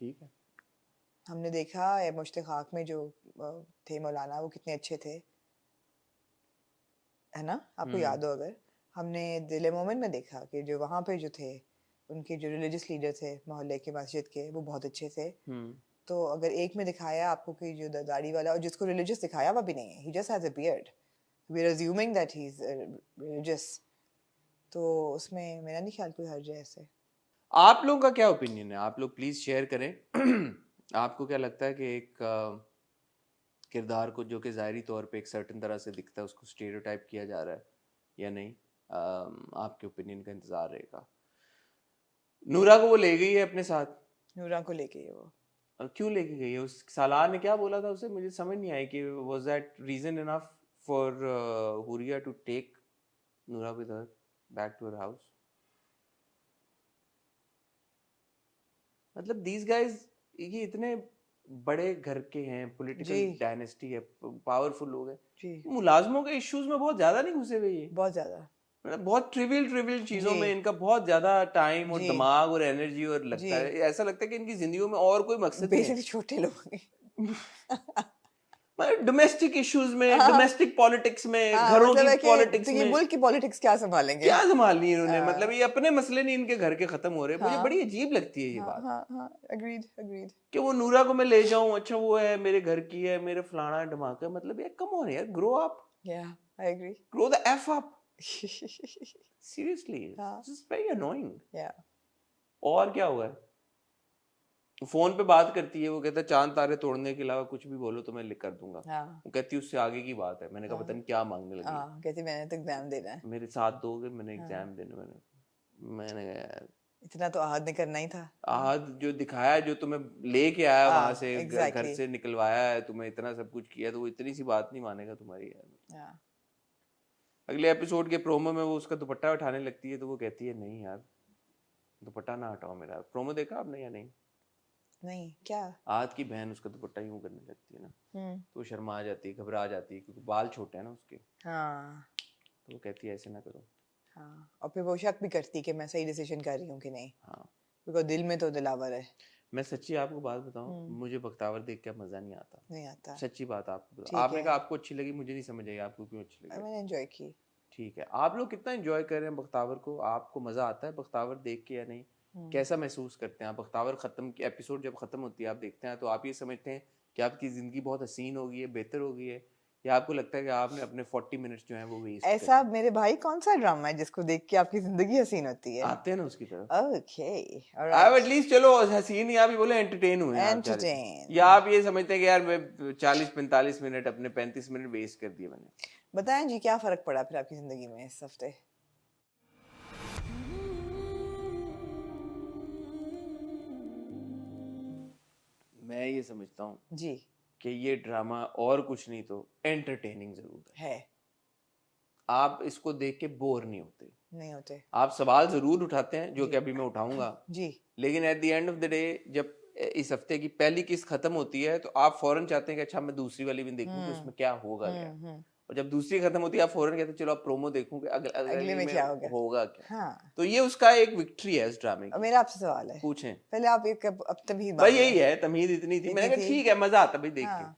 ठीक है। हमने देखा है मुश्तखाक में जो थे मौलाना, वो कितने अच्छे थे, है ना, आपको हम्म याद हो अगर। हमने दिल मोमिन में देखा कि जो वहाँ पे जो थे, उनके जो रिलीजियस लीडर थे मोहल्ले के मस्जिद के, वो बहुत अच्छे थे। हम्म तो अगर एक में दिखाया आपको कि जो दाढ़ी वाला, और जिसको रिलीजियस दिखाया हुआ भी नहीं है, he just has a beard, we are assuming that he is religious, तो उसमें मेरा नहीं ख्याल कोई हर्ज है ऐसे। आप लोगों का क्या ओपिनियन है? आप लोग प्लीज शेयर करें। आपको क्या लगता है कि एक किरदार को जो कि ज़ाहिरी तौर पे एक सर्टेन तरह से दिखता है उसको स्टीरियोटाइप किया जा रहा है या नहीं? आपके ओपिनियन का इंतज़ार रहेगा। नूरा को वो ले गई है अपने साथ, नूरा को लेके ये वो, क्यों लेके गई है? उस सालार ने क्या बोला था उसे, मुझे समझ नहीं आई कि was that reason enough for Huriya to take Noora with her back to her house? मतलब these guys ये इतने बड़े घर के हैं, पॉलिटिकल जी डायनेस्टी है, पावरफुल लोग हैं, जी मुलाजमों के इश्यूज में बहुत ज्यादा नहीं घुसे हुए ये, बहुत ज्यादा मतलब बहुत ट्रिवियल चीजों जी में इनका बहुत ज्यादा टाइम और जी दिमाग और एनर्जी और जी लगता है, ऐसा लगता है कि इनकी जिंदगियों में और कोई मकसद नहीं है। बेसिकली छोटे लोग हैं। डोमेस्टिक इश्यूज में, हाँ डोमेस्टिक पॉलिटिक्स में, हाँ घरों मतलब की है कि पॉलिटिक्स तो ये में मुल्क की पॉलिटिक्स क्या संभालेंगे। क्या संभालनी है इन्होंने, मतलब हाँ ये अपने मसले नहीं इनके घर के खत्म हो रहे, मुझे हाँ बड़ी अजीब लगती है ये हाँ बात हाँ हाँ अग्रीड अग्रीड कि वो नूरा को मैं ले जाऊं, अच्छा वो है मेरे घर की है, मेरे फलाना ढमाका, मतलब यार कम ऑन यार, grow up, yeah I agree grow the F up, seriously हाँ दिस इज वेरी अनोइंग। या और क्या हुआ है, फोन पे बात करती है, वो कहता है चांद तारे तोड़ने के अलावा कुछ भी बोलो तो मैं लिख कर दूंगा, हाँ वो कहती है उससे आगे की बात है, मैंने कहा पता हाँ नहीं क्या मांगने लगी है, हाँ कहती मैंने तो एग्जाम देना है। मेरे साथ दोगे, मैंने हाँ एग्जाम देने, मैंने कहा यार इतना तो आहद ने करना ही था। आज जो दिखाया, जो तुम्हें लेके आया वहां से, घर एग्जैक्टली से निकलवाया है, तुम्हें इतना सब कुछ किया, तो वो इतनी सी बात नहीं मानेगा तुम्हारी यार। या अगले एपिसोड के प्रोमो में वो उसका दुपट्टा उठाने लगती है, तो वो कहती है नहीं यार दुपट्टा ना हटाओ मेरा। प्रोमो देखा आपने या नहीं? नहीं क्या आद की बहन उसका दुपट्टा यूं करने लगती है ना, तो वो शर्मा जाती है, घबरा जाती है, क्योंकि बाल छोटे हैं ना उसके, हाँ तो वो कहती है ऐसे ना करो। हाँ और फिर वो शक भी करती कि मैं सही डिसीजन कर रही हूँ कि नहीं, हाँ बिकॉज दिल में तो दिलावर है। मैं सच्ची आपको बात बताऊं, मुझे बख्तावर देख के मजा नहीं आता, नहीं आता सच्ची बात आपको बताऊं। ठीक आपने है कहा आपको अच्छी लगी, मुझे नहीं समझ आई आपको क्यों अच्छी लगी। मैंने एंजॉय की। ठीक है, आप लोग कितना एंजॉय कर रहे हैं बख्तावर को, आपको मजा आता है बख्तावर देख के या नहीं, कैसा महसूस करते हैं आप? बख्तावर खत्म की एपिसोड जब खत्म होती है आप देखते हैं, तो आप ये समझते हैं कि आपकी जिंदगी बहुत हसीन हो गई है, बेहतर हो गई है, या आपको लगता है कि आपने अपने 40 मिनट्स जो हैं वो वेस्ट कर ऐसा मेरे भाई कौन सा ड्रामा है जिसको देख के आपकी जिंदगी हसीन होती है? आते हैं ना उसकी तरफ। ओके आप ऑलराइट एटलीस्ट चलो हसीन या भी बोले एंटरटेन हुए हैं आप 40 एंटरटेन। या आप ये समझते हैं कि यार मैं 40-45 मिनट अपने 35 मिनट वेस्ट कर दिए मैंने। बताएं जी क्या फर्क पड़ा फिर आपकी जिंदगी में इस हफ्ते? मैं ये समझता हूँ जी कि ये ड्रामा और कुछ नहीं तो एंटरटेनिंग जरूर है, है आप इसको देख के बोर नहीं होते, नहीं होते आप सवाल जरूर उठाते हैं जो जी कि अभी मैं उठाऊंगा, जी लेकिन at the end of the day जब इस हफ्ते की पहली किस्त खत्म होती है तो आप फौरन चाहते हैं कि अच्छा मैं दूसरी वाली भी देखूं कि उसमें क्या होगा क्या, और जब दूसरी खत्म होती है आप फौरन कहते हैं चलो अब प्रोमो देखूं कि अगले अगले में में क्या होगा? होगा क्या। हाँ तो ये उसका एक विक्ट्री है इस ड्रामे अब की। मेरा आपसे सवाल है, पूछें। पहले आप एक अब तमीज भाई मांग यही लें। है, तमीज इतनी थी, मैंने इतनी कहा थी ठीक है मजा आता भाई देख के। हाँ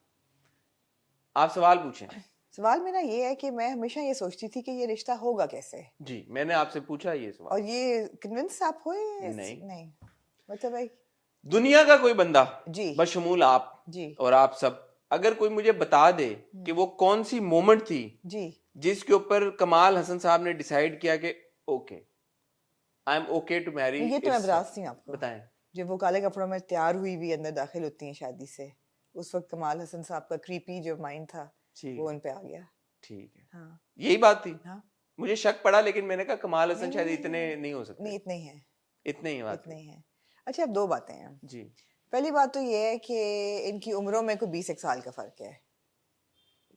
आप सवाल पूछें। सवाल मेरा ये है कि मैं हमेशा ये सोचती थी कि ये रिश्ता होगा कैसे, जी मैंने आपसे पूछा ये और सवाल। ये कन्विंस आप हुए नहीं। नहीं मतलब भाई दुनिया का कोई बंदा जी बशमूल आप जी और आप सब, अगर कोई मुझे बता दे कि वो कौन सी मोमेंट थी जी जिसके ऊपर कमाल हसन साहब ने डिसाइड किया कि okay I am okay to marry ये तो मैं बताती हूँ आपको। बताएं। जब वो काले कपड़ों में तैयार हुई भी अंदर दाखिल होती हैं शादी से, उस वक्त कमाल हसन साहब का क्रीपी जो माइंड था ठीक वो है, उन पे आ गया। ठीक है, हाँ यही बात थी। हाँ मुझे शक पड़ा, लेकिन मैंने कहा कमाल हसन नहीं शायद नहीं इतने नहीं नहीं हो सकते, नहीं, इतने ही हैं इतने ही बात इतने है। ही हैं। अच्छा अब दो बातें हैं। जी पहली बात तो ये है कि इनकी उम्रों में कोई 20 साल का फर्क है।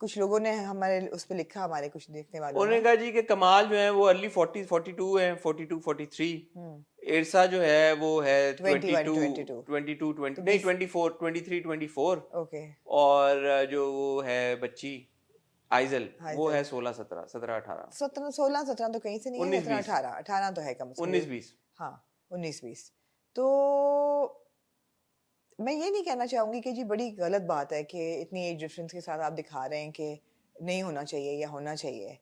कुछ लोगों ने हमारे उस पर लिखा, हमारे कुछ देखने वालों उन्होंने ने कहा जी कि कमाल जो है वो अर्ली 40 42 है, 42 43, इरसा जो है वो है 21 22 22 20 तो नहीं 20 24 23 24, ओके और जो वो है बच्ची आइजल वो हाइजल है 16 17 17 18 17 16 17 तो कहीं से नहीं है, 19 17 20 18 18 तो है कम से कम 19 20। हाँ 19 20। तो मैं ये नहीं कहना चाहूंगी कि जी बड़ी गलत बात है कि इतनी एज डिफरेंस के साथ आप दिखा रहे हैं कि नहीं होना चाहिए या होना चाहिए,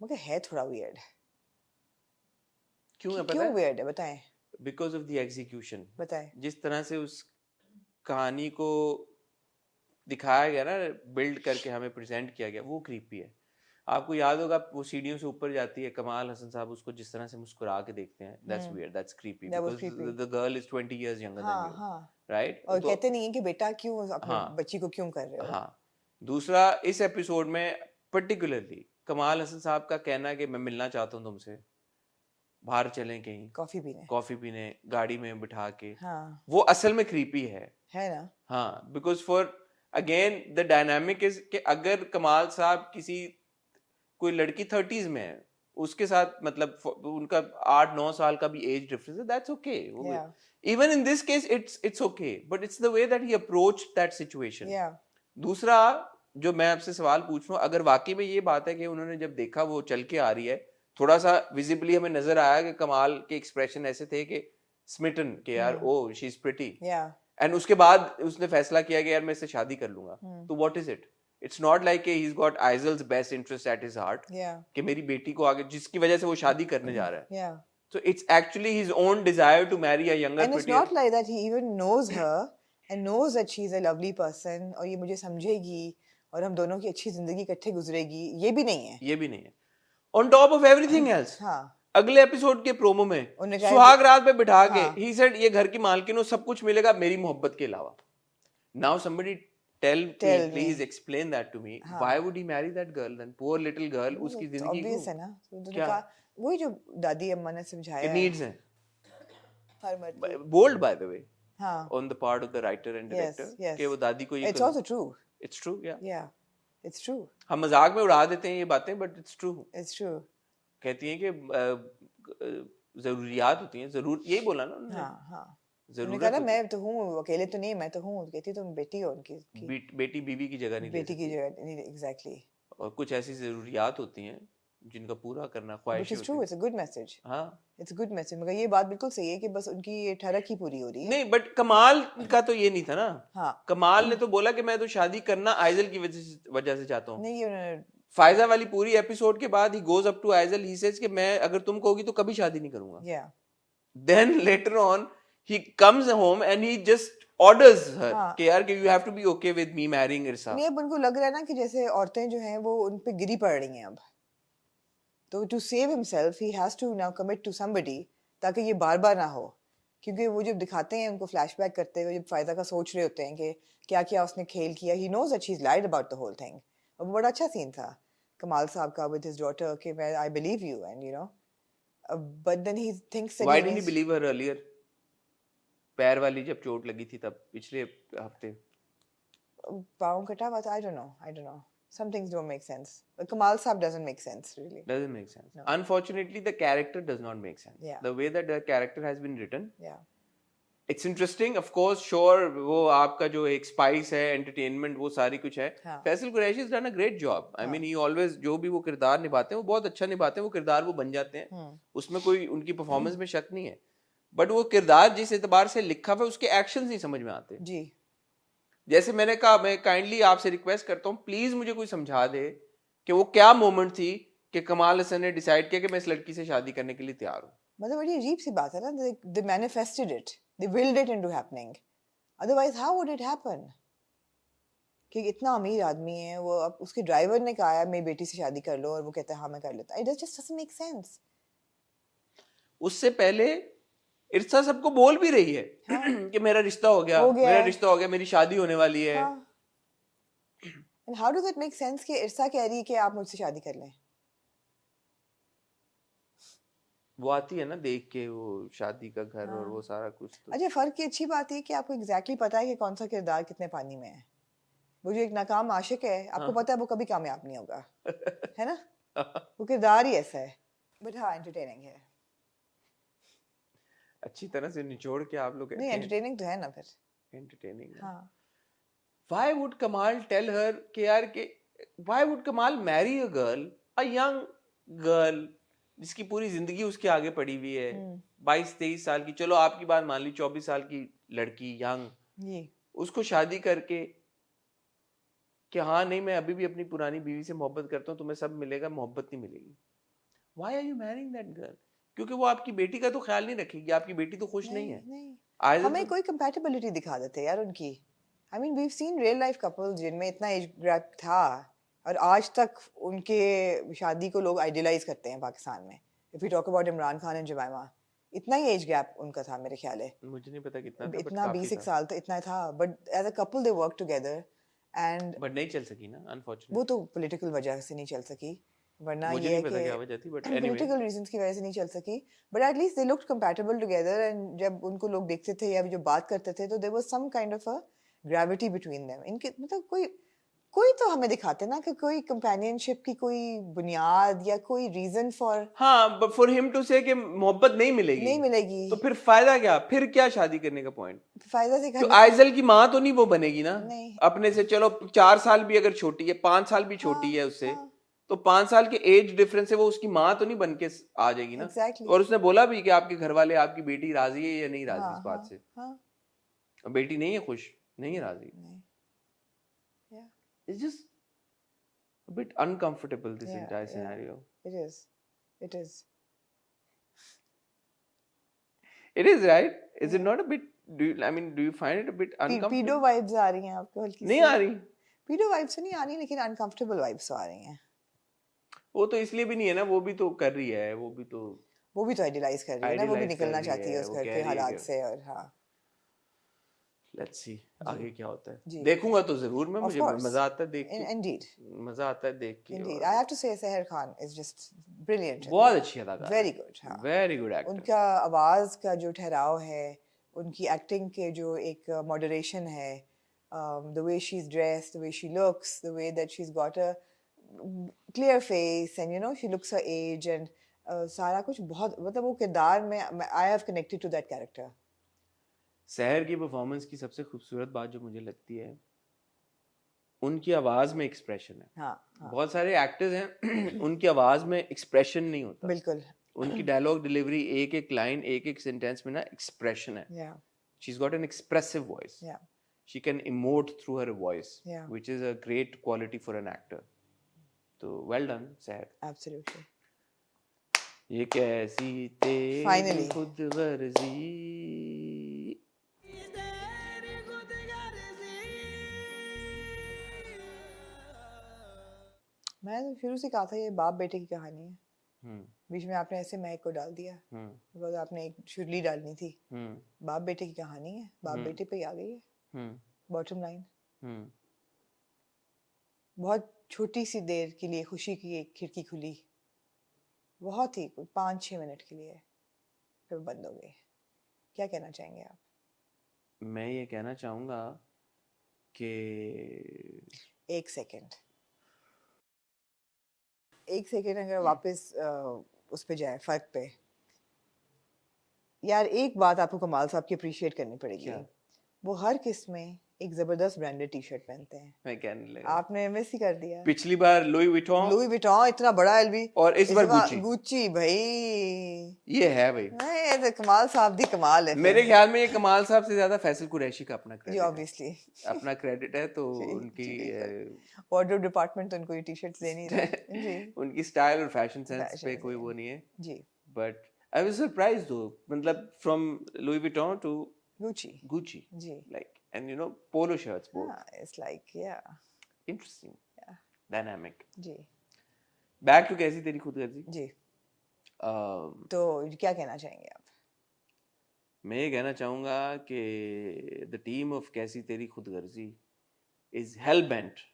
मगर है थोड़ा वियर्ड। क्यों है पता क्यों है? वियर्ड है बताएं बिकॉज ऑफ द एग्जीक्यूशन, बताएं। जिस तरह से उस कहानी को दिखाया गया ना, बिल्ड करके हमें प्रेजेंट किया गया, वो क्रीपी है। आपको याद होगा वो सीढ़ियों से ऊपर जाती है, कमाल हसन साहब उसको जिस तरह से मुस्कुरा के देखते हैं, that's weird, that's creepy, That was because creepy. The girl is 20 years younger than हाँ यू, हाँ राइट? और तो कहते नहीं है कि बेटा क्यों अपने हाँ बच्ची को क्यों कर रहे हो। हाँ, दूसरा इस एपिसोड में पर्टिकुलरली कमाल हसन साहब का कहना है कि मैं मिलना चाहता हूँ तुमसे, बाहर चलें कहीं कॉफी पीने कॉफी पीने, गाड़ी में बिठा के, हाँ वो असल में क्रीपी है ना। हाँ, because for again the dynamic is कि अगर कमाल साहब किसी कोई लड़की 30s में है, उसके साथ मतलब उनका 8-9 साल का भी एज डिफरेंस है, that's okay. Yeah. Even in this case it's okay, but it's the way that he approached that situation. Yeah. दूसरा जो मैं आपसे सवाल पूछ रहा हूँ, अगर वाकई में ये बात है कि उन्होंने जब देखा वो चल के आ रही है, थोड़ा सा विजिबली हमें नजर आया कि कमाल के एक्सप्रेशन ऐसे थे कि स्मिटन के यार oh she is pretty, Yeah. And उसके बाद उसने फैसला किया कि यार मैं इससे शादी कर लूंगा. तो what is it? It's not like he is got Aizal's best interest at his heart Yeah. कि मेरी बेटी को आगे, जिसकी वजह से वो शादी करने जा रहा है. Yeah. So it's actually his own desire to marry a younger, And it's prettier. not like that he even knows her and knows that she's a lovely person और ये मुझे समझेगी और हम दोनों की अच्छी जिंदगी इकट्ठे गुजरेगी, ये भी नहीं है. ये भी नहीं है. On top of everything else, हाँ. अगले एपिसोड के प्रोमो में उन्होंने कहा सुहाग रात पे बिठा के हाँ. he said ये घर की मालकिन को सब कुछ मिलेगा मेरी मोहब्बत के अलावा. Now somebody tell Tell me, please me. explain that to me. हाँ. Why would he marry that girl then? Poor little girl, उसकी जिंदगी obvious को है ना. तो उन्होंने क्या? कहा वही जो दादी अम्मा ने समझाया it है needs है. हर मर्द की. Bold by the way, हाँ. on the part of the writer and Yes, director, yes. कि वो दादी को ये It's also true. It's true, yeah. Yeah. It's true. हम मजाक में उड़ा देते हैं ये बातें, but it's true. It's true. कहती हैं कि जरूरियात होती हैं, जरूर यही बोला ना उन्होंने. हाँ हाँ. उन्होंने जरूरत कहा ना होती मैं तो हूँ, अकेले तो नहीं, मैं तो हूँ. कहती तुम बेटी हो उनकी. है. बेटी बीवी की जगह नहीं ले बेटी की सकती. जगह नहीं. Exactly. और कुछ ऐसी जरूरियात होती हैं जिनका पूरा करना Which ख्वाहिश is true. होती It's a good message. है. हाँ It's a good message. मगर ये बात बिल्कुल सही है कि बस उनकी ये ठरक ही पूरी हो रही है. नहीं, बट कमाल का तो ये नहीं था ना. हाँ. कमाल ने तो बोला कि मैं तो शादी करना आइजल की वजह से चाहता हूँ. नहीं, उन्होंने फायजा वाली पूरी एपिसोड के बाद ही goes up to aisle, he says कि मैं अगर तुम कहोगी तो कभी शादी नहीं करूंगा. yeah. Then later on he comes home and he just orders her हाँ. कि यार कि you have to be okay with me marrying Irsa. नहीं, अब उनको लग रहा है ना कि जैसे औरतें जो हैं वो उन पे गिरी पड़ रही हैं अब. तो to save himself he has to now commit to somebody ताकि ये बार बार ना हो. क्योंकि वो जब दिखाते हैं उनको फ्लैशबैक करते हुए, जब फायदा का सोच रहे होते हैं कि क्या क्या उसने खेल किया, he knows that she is lied about the whole thing. और वो बड़ा अच्छा सीन था कमाल साहब का विद हिज डॉटर कि मैं I believe you and you know, but then he thinks Why didn't he believe her earlier? पैर वाली जब चोट लगी थी तब पिछले हफ्ते. पाँव कटा हुआ था. I don't know. Some things don't make sense. But Kamal Saab doesn't make sense really. Doesn't make sense. No. Unfortunately, the character does not make sense. Yeah. The way that the character has been written, Yeah. it's interesting. Of course, sure, वो आपका जो एक spice है, entertainment, वो सारी कुछ है. हाँ. Faisal Qureshi has done a great job. I mean, he always जो भी वो किरदार निभाते हैं वो बहुत अच्छा निभाते हैं. वो किरदार वो बन जाते हैं. उसमें कोई उनकी परफॉर्मेंस में शक नहीं है. बट वो किरदार जिस एतबार से लिखा हुआ है उसके एक्शंस नहीं समझ में आते. जी. जैसे मैंने कहा, मैं काइंडली आपसे रिक्वेस्ट करता हूँ, प्लीज मुझे कोई समझा दे कि वो क्या मोमेंट थी कि कमाल हसन ने डिसाइड किया कि मैं इस लड़की से शादी करने के लिए तैयार हूँ. मतलब बड़ी अजीब सी बात है ना. They manifested it. They willed it into happening. Otherwise, how would it happen? कि इतना अमीर आदमी है वो, अब उसके ड्राइवर ने कहा मेरी बेटी से शादी कर लो और वो कहता है हाँ मैं कर लेता. It just doesn't make sense. उससे पहले इर्सा सबको बोल भी रही है कि मेरा रिश्ता हो गया, मेरा रिश्ता हो गया, मेरी शादी होने वाली है. हाँ. And how does it make sense कि इर्सा कह रही है कि आप मुझसे शादी कर लें? वो आती है ना देख के वो शादी का घर और वो सारा कुछ. तो अच्छा, फर्क की अच्छी बात है कि आपको एग्जैक्टली पता है कि कौन सा किरदार कितने पानी में है. वो जो एक नाकाम आशिक है, आपको पता है वो कभी कामयाब नहीं होगा, है ना. वो किरदार ही ऐसा है. बट हाँ, एंटरटेनिंग है. अच्छी तरह से निचोड़ के आप लोग नहीं, एंटरटेनिंग तो है ना फिर. एंटरटेनिंग. हाँ. Why would Kamal tell her कि यार कि why would Kamal marry a girl, a young girl जिसकी पूरी जिंदगी उसके आगे पड़ी हुई है, 22-23 साल की, चलो आपकी बात मान ली, 24 साल की लड़की यंग, ये उसको शादी करके कि हाँ नहीं मैं अभी भी अपनी पुरानी बीवी से मोहब्बत करता हूँ, तुम्हें सब मिलेगा, मोहब्बत नहीं मिलेगी. Why are you marrying that girl? क्योंकि वो आपकी बेटी का तो ख्याल नहीं रखेगी, आपकी बेटी तो खुश नहीं है. नहीं. हमें कोई कंपैटिबिलिटी दिखा देते यार उनकी. I mean, we've seen real life couples जिनमें इतना एज गैप था और आज तक उनके शादी को लोग आइडियलाइज करते हैं पाकिस्तान में. If we talk about Imran Khan and जमाइमा, इतना ही एज गैप उनका था मेरे ख्याल है. मुझे नहीं पता कितना था, इतना 20 साल तो इतना था. But as a couple they work together and but नहीं चल सकी ना, अनफॉर्चुनेटली. वो तो पॉलिटिकल वजह से नहीं चल सकी, वरना मुझे ये है नहीं पता क्या कि वजह थी, बट एनीवे पॉलिटिकल रीजंस की वजह से नहीं चल सकी. But at least they looked compatible together and जब उनको लोग देखते थे या जो बात करते थे तो there was some kind of a gravity between them. इनके मतलब कोई तो हमें दिखाते ना कि कोई कंपेनियनशिप की कोई बुनियाद या कोई रीजन फॉर हाँ, बट फॉर हिम टू से कि मोहब्बत नहीं मिलेगी, नहीं मिलेगी, तो फिर फायदा क्या? फिर क्या शादी करने का पॉइंट? फायदा से तो करने आइजल की माँ तो नहीं वो बनेगी ना नहीं। अपने से। चलो 4 साल भी अगर छोटी है, 5 साल भी छोटी हाँ, है उससे, हाँ, तो 5 साल के एज डिफरेंस से वो उसकी माँ तो नहीं बन के आ जाएगी ना। एग्जैक्टली। और उसने बोला भी कि आपके घर वाले आपकी बेटी राजी है या नहीं राजी हाँ इस हाँ बात से। हाँ, अब बेटी नहीं है खुश, नहीं है राजी। नहीं, yeah, it's just a bit uncomfortable, this yeah, entire yeah, scenario. it is. It is, right? Is it Yeah. not a bit, do you find it a bit pedo uncomfortable? Vibes आ रही हैं आपको हल्की नहीं सी? आ रही। पीडो vibes तो नहीं आ रही, लेकिन अनकंफर्टेबल वाइब्स आ रही हैं। वो तो इसलिए भी नहीं है ना, वो भी तो कर रही है, वो भी तो वो भी तो आइडियलाइज कर रही है ना, वो भी आइडियलाइज कर निकलना रही चाहती है है। उस वो घर कह के रही है हालात कि से, और हाँ लेट्स सी जी आगे क्या होता है। जी, देखूंगा तो जरूर मैं, ऑफ मुझे कोर्स, मजा आता है देख के, इंडीड मजा आता है देख के। इंडीड। और आई हैव टू से सहर खान इज जस्ट ब्रिलियंट, बहुत अच्छी अदाकार वेरी है, गुड। हाँ, वेरी गुड एक्टर। उनका आवाज का जो ठहराव है, उनकी एक्टिंग के जो एक मॉडरेशन है, the way she's dressed, the way she looks, the way that she's got a clear face, and you know she looks her age, and सारा कुछ बहुत, मतलब वो किरदार में I have connected to that character. सहर की परफॉर्मेंस की सबसे खूबसूरत बात जो मुझे लगती है, उनकी आवाज में एक्सप्रेशन है। हाँ हाँ, बहुत सारे एक्टर्स हैं उनकी आवाज में एक्सप्रेशन नहीं होता। बिल्कुल। उनकी डायलॉग डिलीवरी, एक एक लाइन, एक एक सेंटेंस में ना एक्सप्रेशन है। Yeah, She's got an expressive voice. yeah, She can emote through her voice, yeah, which is a great quality for an actor. तो well done, सहर। absolutely. ये कैसी तेरी Finally. खुद गर्जी। मैं तो शुरू से कहा था ये बाप बेटे की कहानी है, हम्म बीच में आपने ऐसे महक को डाल दिया, हम्म बिकॉज आपने एक शुरली डालनी थी। हम्म बाप बेटे की कहानी है, बाप हम्म बेटे पे ही आ गई है हम्म बॉटम लाइन। हम्म बहुत छोटी सी देर के लिए खुशी की एक खिड़की खुली, बहुत ही 5-6 मिनट के लिए, फिर बंद हो गई। क्या कहना चाहेंगे आप? मैं ये कहना चाहूंगा कि एक सेकंड अगर वापस उस पे जाए, फर्क पे, यार एक बात आपको कमाल साहब की अप्रिशिएट करनी पड़ेगी। क्या? वो हर किस में एक जबरदस्त ब्रांडेड टी शर्ट पहनते हैं। मैं कहने लगा, आपने मिस ही कर दिया। पिछली बार लुई विटॉन लुई विटॉन इतना बड़ा एलवी, और इस बार गुची। गुची भाई, ये है भाई। ये तो कमाल साहब दी कमाल है। मेरे ख्याल में ये कमाल साहब से ज्यादा फैसल कुरैशी का अपना जी क्रेडिट है। ऑब्वियसली अपना क्रेडिट है तो जी, उनकी जी, वार्डरोब डिपार्टमेंट तो उनको ये टी शर्ट्स दे नहीं रहा जी, उनकी स्टाइल और फैशन सेंस Fashion पे कोई से, वो नहीं है। जी, but I was surprised though, मतलब from Louis Vuitton to Gucci, Gucci, जी, like, and you know, polo shirts both. हाँ, it's like yeah, Interesting, yeah, dynamic. Ji, Back to कैसी तेरी खुदगर्जी। जी। um, तो क्या कहना चाहेंगे आप? मैं ये कहना चाहूंगा कि the team of कैसी तेरी खुदगर्जी is hell bent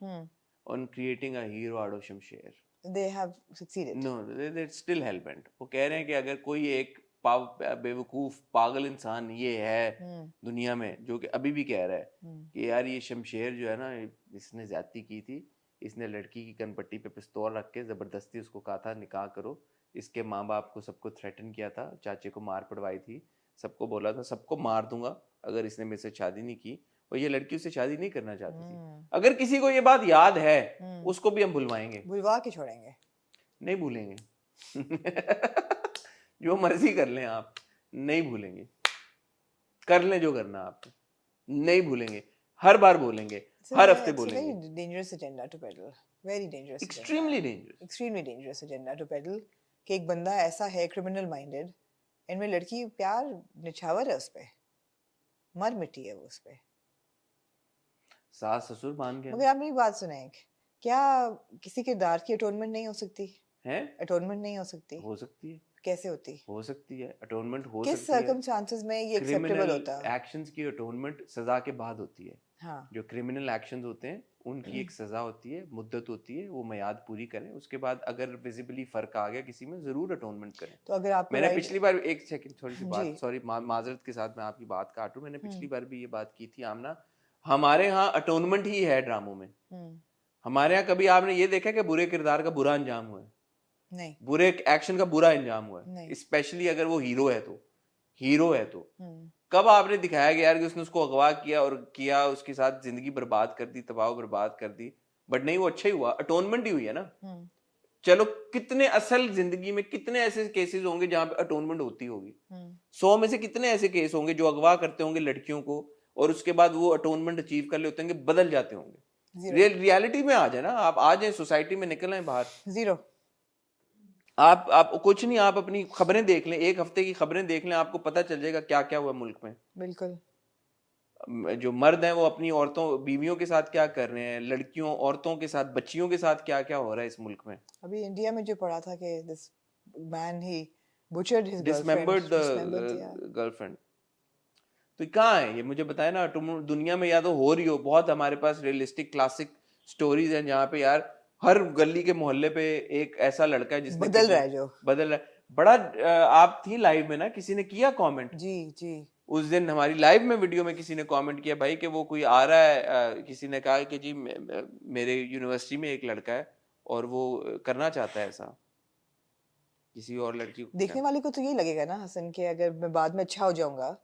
on creating a hero out of Shamsher. They have succeeded. No, they're still hell bent। वो कह रहे हैं कि अगर कोई एक बेवकूफ पागल इंसान ये है दुनिया में, जो कि अभी भी कह रहा है कि यार ये शमशेर जो है ना, इसने ज्यादती की थी, इसने लड़की की कनपट्टी पे पिस्तौल रख के जबरदस्ती उसको कहा था निकाह करो, इसके माँ बाप को सबको थ्रेटन किया था, चाचे को मार पड़वाई थी, सबको बोला था सबको मार दूंगा अगर इसने मेरे से शादी नहीं की, और ये लड़की उससे शादी नहीं करना चाहती थी। अगर किसी को ये बात याद है उसको भी हम भुलवाएंगे, बुलवा के छोड़ेंगे, नहीं भूलेंगे। जो मर्जी कर लें आप, नहीं भूलेंगे। कर लें जो करना आप, नहीं भूलेंगे। हर बार बोलेंगे, हर हफ्ते बोलेंगे। very dangerous agenda to peddle, very dangerous, Extremely dangerous, extremely dangerous agenda to peddle कि एक बंदा ऐसा है criminal minded, इनमें लड़की प्यार निछावर है उस पे, मर मिट्टी है वो उस पे। सास ससुर मान गए मगर आप मेरी बात सुने, क्या किसी किरदार की अटोनमेंट नहीं हो सकती? हैं? अटोनमेंट नहीं हो सकती? हो सकती है, कैसे होती? हो सकती है, अटोनमेंट हो किस सकती है। सर्कमस्टांसेस में ये एक्सेप्टेबल क्रिमिनल होता? एक्शंस की अटोनमेंट सजा के बाद होती है। हाँ, जो क्रिमिनल एक्शंस होते हैं उनकी एक सजा होती है, मुद्दत होती है, वो मियाद पूरी करें, उसके बाद अगर विजिबली फर्क आ गया किसी में, जरूर अटोनमेंट करें। तो अगर आपको मैंने पिछली बार, एक सेकंड थोड़ी सी बात, जी, सॉरी माजरत के साथ मैं आपकी बात काटूं, मैंने पिछली बार भी ये बात की थी आमना, हमारे यहाँ अटोनमेंट ही है ड्रामों में। हमारे यहाँ कभी आपने ये देखा कि बुरे किरदार का बुरा अंजाम हुआ है, नहीं। बुरे एक्शन का बुरा अंजाम हुआ नहीं। है, स्पेशली अगर वो हीरो है तो हम्म। कब आपने दिखाया कि यार कि उसने उसको अगवा किया और किया, उसके साथ जिंदगी बर्बाद कर दी, तबाह बर्बाद कर दी, बट नहीं, वो अच्छा ही हुआ, अटोनमेंट ही हुई है ना। हम्म। चलो, कितने असल जिंदगी में कितने ऐसे केसेस होंगे जहां पे अटोनमेंट होती होगी? हम्म। 100 में से कितने ऐसे केस होंगे जो अगवा करते होंगे लड़कियों को और उसके बाद वो अटोनमेंट अचीव कर लेते होंगे, बदल जाते होंगे? जीरो। रियलिटी में आ जाए ना, आप आ जाए, सोसाइटी में निकल आए बाहर। जीरो। आप कुछ नहीं, आप अपनी खबरें देख लें, एक हफ्ते की खबरें देख लें, आपको पता चल जाएगा क्या क्या हुआ मुल्क में। बिल्कुल। जो मर्द हैं वो अपनी औरतों बीवियों के साथ क्या कर रहे हैं, लड़कियों औरतों के साथ, बच्चियों के साथ क्या क्या हो रहा है इस मुल्क में। अभी इंडिया में जो पढ़ा था कि this man he butchered his girlfriend, dismembered dismembered, yeah. The girlfriend. तो कहाँ है ये, मुझे बताया ना। तुम दुनिया में या तो हो रही हो, बहुत हमारे पास रियलिस्टिक क्लासिक स्टोरीज हैं जहाँ पे यार हर गली के मोहल्ले पे एक ऐसा लड़का है जिसने बदल रहा है जो। बदल रहा है। बड़ा आप थी लाइव में ना, किसी ने किया कमेंट जी जी। उस दिन हमारी लाइव में वीडियो में, किसी ने कमेंट किया भाई कि वो कोई आ रहा है, किसी ने कहा कि जी मेरे यूनिवर्सिटी में एक लड़का है और वो करना चाहता है ऐसा किसी और लड़की को। देखने वाले को तो यही लगेगा ना हसन के अगर मैं बाद में अच्छा हो जाऊंगा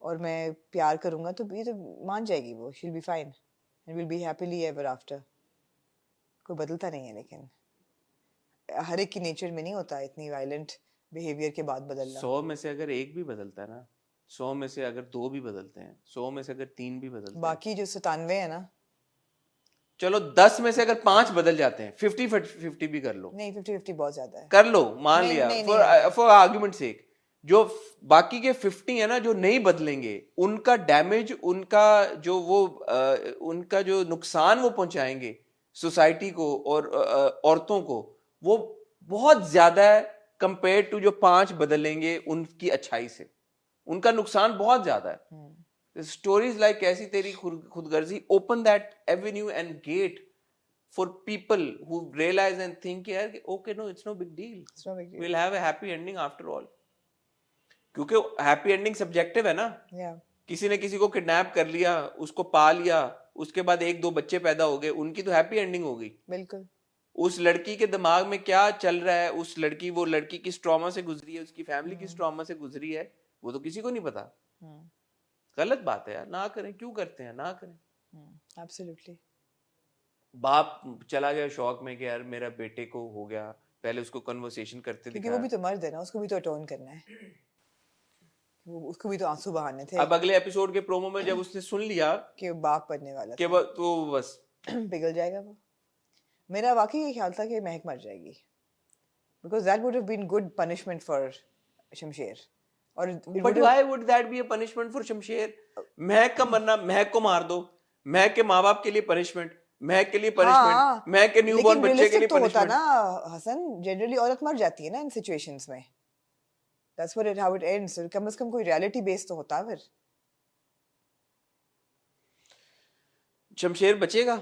और मैं प्यार करूंगा तो ये तो मान जाएगी वो, she will be fine and will be happily ever after. कोई बदलता नहीं है, लेकिन हर एक की नेचर में नहीं होता इतनी वायलेंट बिहेवियर के बाद बदलना। 100 में से अगर एक भी बदलता है ना, 100 में से अगर 2 भी बदलते हैं, 100 में से अगर 3 भी बदलते हैं, बाकी जो 97 है ना, चलो 10 में से अगर 5 बदल जाते हैं, 50-50 भी कर लो, नहीं 50-50 बहुत ज्यादा है। कर लो, मान नहीं, लिया नहीं, फॉर आर्गुमेंट सेक, जो बाकी के 50 है ना जो नहीं बदलेंगे, उनका डैमेज, उनका जो वो उनका जो नुकसान वो पहुंचाएंगे सोसाइटी को और औरतों को, वो बहुत ज्यादा है कंपेयर टू जो 5 बदलेंगे उनकी अच्छाई से। उनका नुकसान बहुत ज्यादा है। स्टोरीज लाइक ऐसी तेरी खुदगर्जी open that avenue and get for people who realize and think यार कि okay no it's no big deal, It's no big deal. we'll have a happy ending after all। क्योंकि हैप्पी एंडिंग सब्जेक्टिव है ना। Yeah. किसी ने किसी को kidnap कर लिया, उसको पा लिया, उसके बाद 1-2 बच्चे पैदा हो गए, उनकी तो हैप्पी एंडिंग हो गई। बिल्कुल। उस लड़की के दिमाग में क्या चल रहा है, उस लड़की, वो लड़की किस ट्रॉमा से गुजरी है, उसकी फैमिली किस ट्रॉमा से गुजरी है, वो तो किसी को नहीं पता। गलत बात है यार, ना करें, क्यों करते हैं, ना करें। एब्सोल्युटली। बाप चला गया शौक में कि यार मेरा बेटे को हो गया, पहले उसको कन्वर्सेशन करते क्योंकि दिखाया। वो भी तो मर्द है ना, उसको भी तो अटोन करना है, वो उसको भी तो आंसू बहाने थे। अब अगले एपिसोड के प्रोमो में जब उसने सुन लिया कि बाप बनने वाला कि था, तो बस पिघल जाएगा वो। मेरा वाकई ये ख्याल था कि महक मर जाएगी, because that would have been good punishment for Shamsher. और but why would that be a punishment for Shamsher? Mehak का मरना, महक को मार दो, महक के माँ बाप के लिए पनिशमेंट, महक के लिए पनिशमेंट, महक के न्यूबॉर्न बच्चे के लिए तो होता पनिशमेंट। ना हसन, जनरली औरत मर जाती है ना इन सिचुएशंस में, that's what how it ends. कम से कम कोई रियलिटी बेस तो होता फिर। शमशेर बचेगा?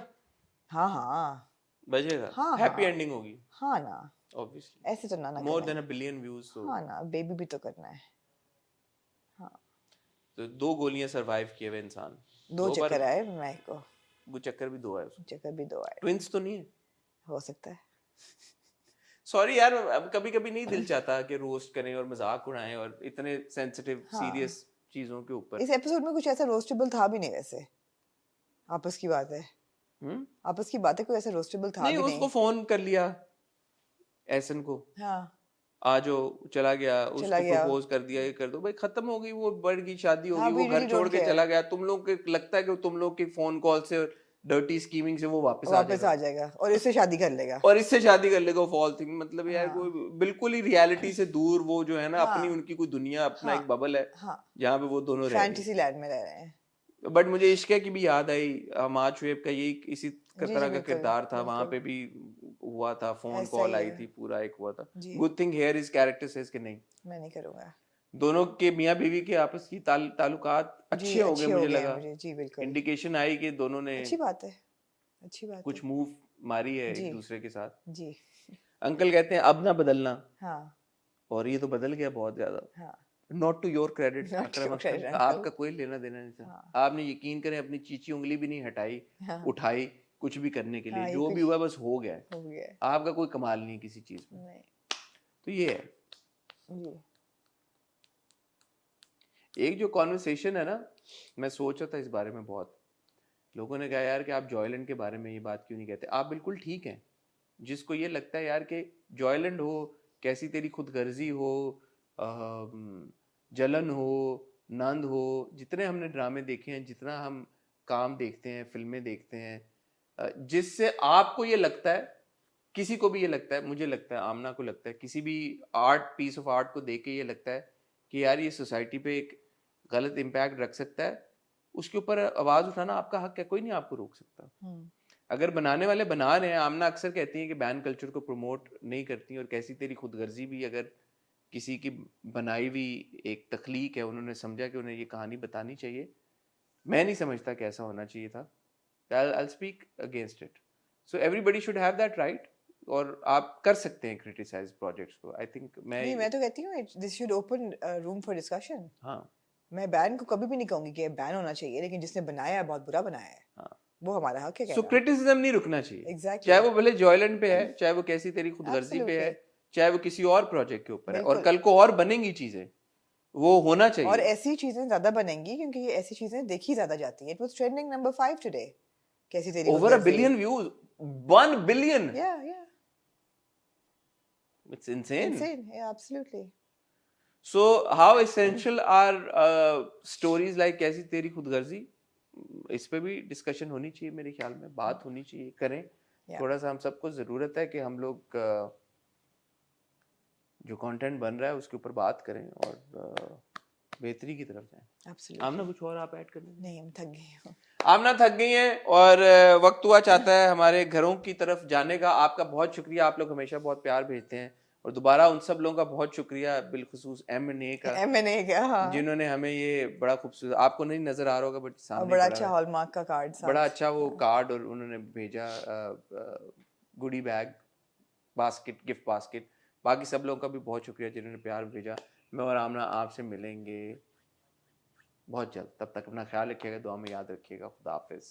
हाँ हाँ बचेगा, हाँ हैप्पी हाँ एंडिंग होगी हाँ ना, ऑब्वियसली। ऐसे तो ना मोर करना देन है। A billion views. तो हाँ ना, बेबी भी तो करना है। हाँ, तो 2 गोलियां सरवाइव किए हुए इंसान, 2 2 बार चक्कर आए महक को, वो चक्कर भी 2 है उसको। चक्कर भी 2 आए, ट्विंस तो नहीं है? हो सकता है। सॉरी यार, अब कभी कभी नहीं दिल चाहता कि रोस्ट करें और मजाक उड़ाएं और इतने सेंसिटिव हाँ। सीरियस चीजों के ऊपर। इस एपिसोड में कुछ ऐसा रोस्टेबल था भी नहीं वैसे, आपस की बात है, आपस की बात है, कोई ऐसा रोस्टेबल था नहीं, भी उसको नहीं। फोन कर लिया एहसन को, हाँ, आजो, चला गया, चला उसको गया। प्रपोज कर दिया, ये कर दो भाई, खत्म हो गई, वो बढ़ गई, शादी हो हाँ, गई, वो we घर really छोड़ don't के care। चला गया। तुम लोग के लगता है कि तुम लोग की फोन कॉल से, डर्टी स्कीमिंग से वो वापस आ वापस आ जाएगा जाएगा और इससे शादी कर लेगा। और इससे शादी कर लेगा, फॉल थिंग। मतलब यार हाँ। कोई बिल्कुल ही रियलिटी से दूर, वो जो है ना हाँ। अपनी उनकी कोई दुनिया, अपना हाँ। एक बबल है हाँ, जहाँ पे वो दोनों रह रहे हैं। फैंटेसी लैंड में रह रहे हैं। बट मुझे इश्क की भी याद आई, हमाद शुएब का यही इसी जी, तरह का बिल्कुल, किरदार था, वहां बिल्कुल। पे भी हुआ था, फोन ऐसा कॉल ही आई है। थी, पूरा एक हुआ था। जी। Good thing here is character says कि नहीं, मैं नहीं करूँगा। दोनों के मियाँ बीवी के आपस की ताल्लुकात जी, अच्छे हो गए, मुझे हैं लगा। मुझे, जी बिल्कुल। इंडिकेशन आई कि दोनों ने अच्छी बात है, अच्छी बात कुछ है। मूव मारी है जी। एक दूसरे के साथ। जी। अंकल कहते हैं अब ना बदलना, हाँ और ये तो बदल गया बहुत ज्यादा। हाँ। Not to your credit Not Akram your Akhtar, credit, uncle। आपका कोई लेना देना नहीं था। हाँ। आपने यकीन करें अपनी चीची उंगली भी नहीं हटाई, हाँ। उठाई, कुछ भी करने के लिए, हाँ, ये जो कुछ भी हुआ बस हो गया है, हो गया है। आपका कोई कमाल नहीं है किसी चीज में। नहीं तो ये है जी एक जो कॉन्वर्सेशन है ना, मैं सोच रहा था इस बारे में बहुत, लोगों ने कहा यार कि आप जॉयलैंड के बारे में ये बात क्यों नहीं कहते। आप बिल्कुल ठीक हैं, जिसको ये लगता है यार कि जॉयलैंड हो, कैसी तेरी खुदगर्जी हो, जलन हो, नंद हो, जितने हमने ड्रामे देखे हैं, जितना हम काम देखते हैं, फिल्में देखते हैं, जिससे आपको ये लगता है, किसी को भी ये लगता है, मुझे लगता है, आमना को लगता है, किसी भी आर्ट पीस ऑफ आर्ट को देख के ये लगता है कि यार ये सोसाइटी पे एक गलत इम्पैक्ट रख सकता है, उसके ऊपर आवाज उठाना आपका हक है, कोई नहीं आपको रोक सकता। अगर बनाने वाले बना रहे हैं, आमना अक्सर कहती है कि बैन कल्चर को प्रमोट नहीं करती, और कैसी तेरी खुदगर्जी भी अगर किसी की बनाई हुई एक तख्लीक है, उन्होंने समझा कि उन्हें ये कहानी बतानी चाहिए, मैं नहीं समझता कि ऐसा होना चाहिए था। I'll speak against it. So everybody should have that right, और आप कर सकते हैं क्रिटिसाइज प्रोजेक्ट्स को। आई थिंक मैं तो कहती हूँ this should open room for discussion. हाँ मैं बैन को कभी भी नहीं कहूंगी कि बैन होना चाहिए, लेकिन जिसने बनाया है बहुत बुरा बनाया है, हाँ, वो हमारा हक है सो कहना। क्रिटिसिज्म नहीं रुकना चाहिए। Exactly. चाहे वो भले जॉयलैंड पे है, चाहे वो कैसी तेरी खुदगर्जी पे है, Absolutely. चाहे वो किसी और प्रोजेक्ट के ऊपर है, और बिल्कुल। कल को और बनेंगी चीजें, वो होना और चाहिए। ऐसी चीजें ज्यादा बनेंगी क्योंकि ये ऐसी चीजें देखी ज्यादा जाती हैं। It was trending number 5 today. कैसी तेरी over a खुदगर्जी। Billion views, 1 billion, Yeah. It's insane. Insane. Yeah, absolutely. So how essential are stories like कैसी तेरी खुदगर्जी? इस पे भी डिस्कशन होनी चाहिए, मेरे ख्याल में बात होनी चाहिए, करें। Yeah. थोड़ा सा हम सबको जरूरत है कि हम लोग जो कंटेंट बन रहा है उसके ऊपर बात करें और बेहतरी की तरफ जाएं। Absolutely. आमना कुछ और आप ऐड करने? नहीं, हम थक गए हैं। आमना थक गई हैं और वक्त हुआ चाहता है हमारे घरों की तरफ जाने का। आपका बहुत शुक्रिया, आप लोग हमेशा बहुत प्यार भेजते हैं, और दोबारा उन सब लोगों का बहुत शुक्रिया, बिलखुसूस M&A का, M&A का, हाँ। जिन्होंने हमें ये बड़ा खूबसूरत, आपको नहीं नजर आ रहा होगा बट और सामने बड़ा पड़ा अच्छा है, हॉलमार्क का कार्ड साथ। बड़ा अच्छा वो कार्ड, और उन्होंने भेजा गुडी बैग, बास्केट, गिफ्ट बास्केट। बाकी सब लोगों का भी बहुत शुक्रिया जिन्होंने प्यार भेजा। मैं और आमना आपसे मिलेंगे बहुत जल्द, तब तक अपना ख्याल रखिएगा, दुआ में याद रखिएगा। खुदा हाफिज।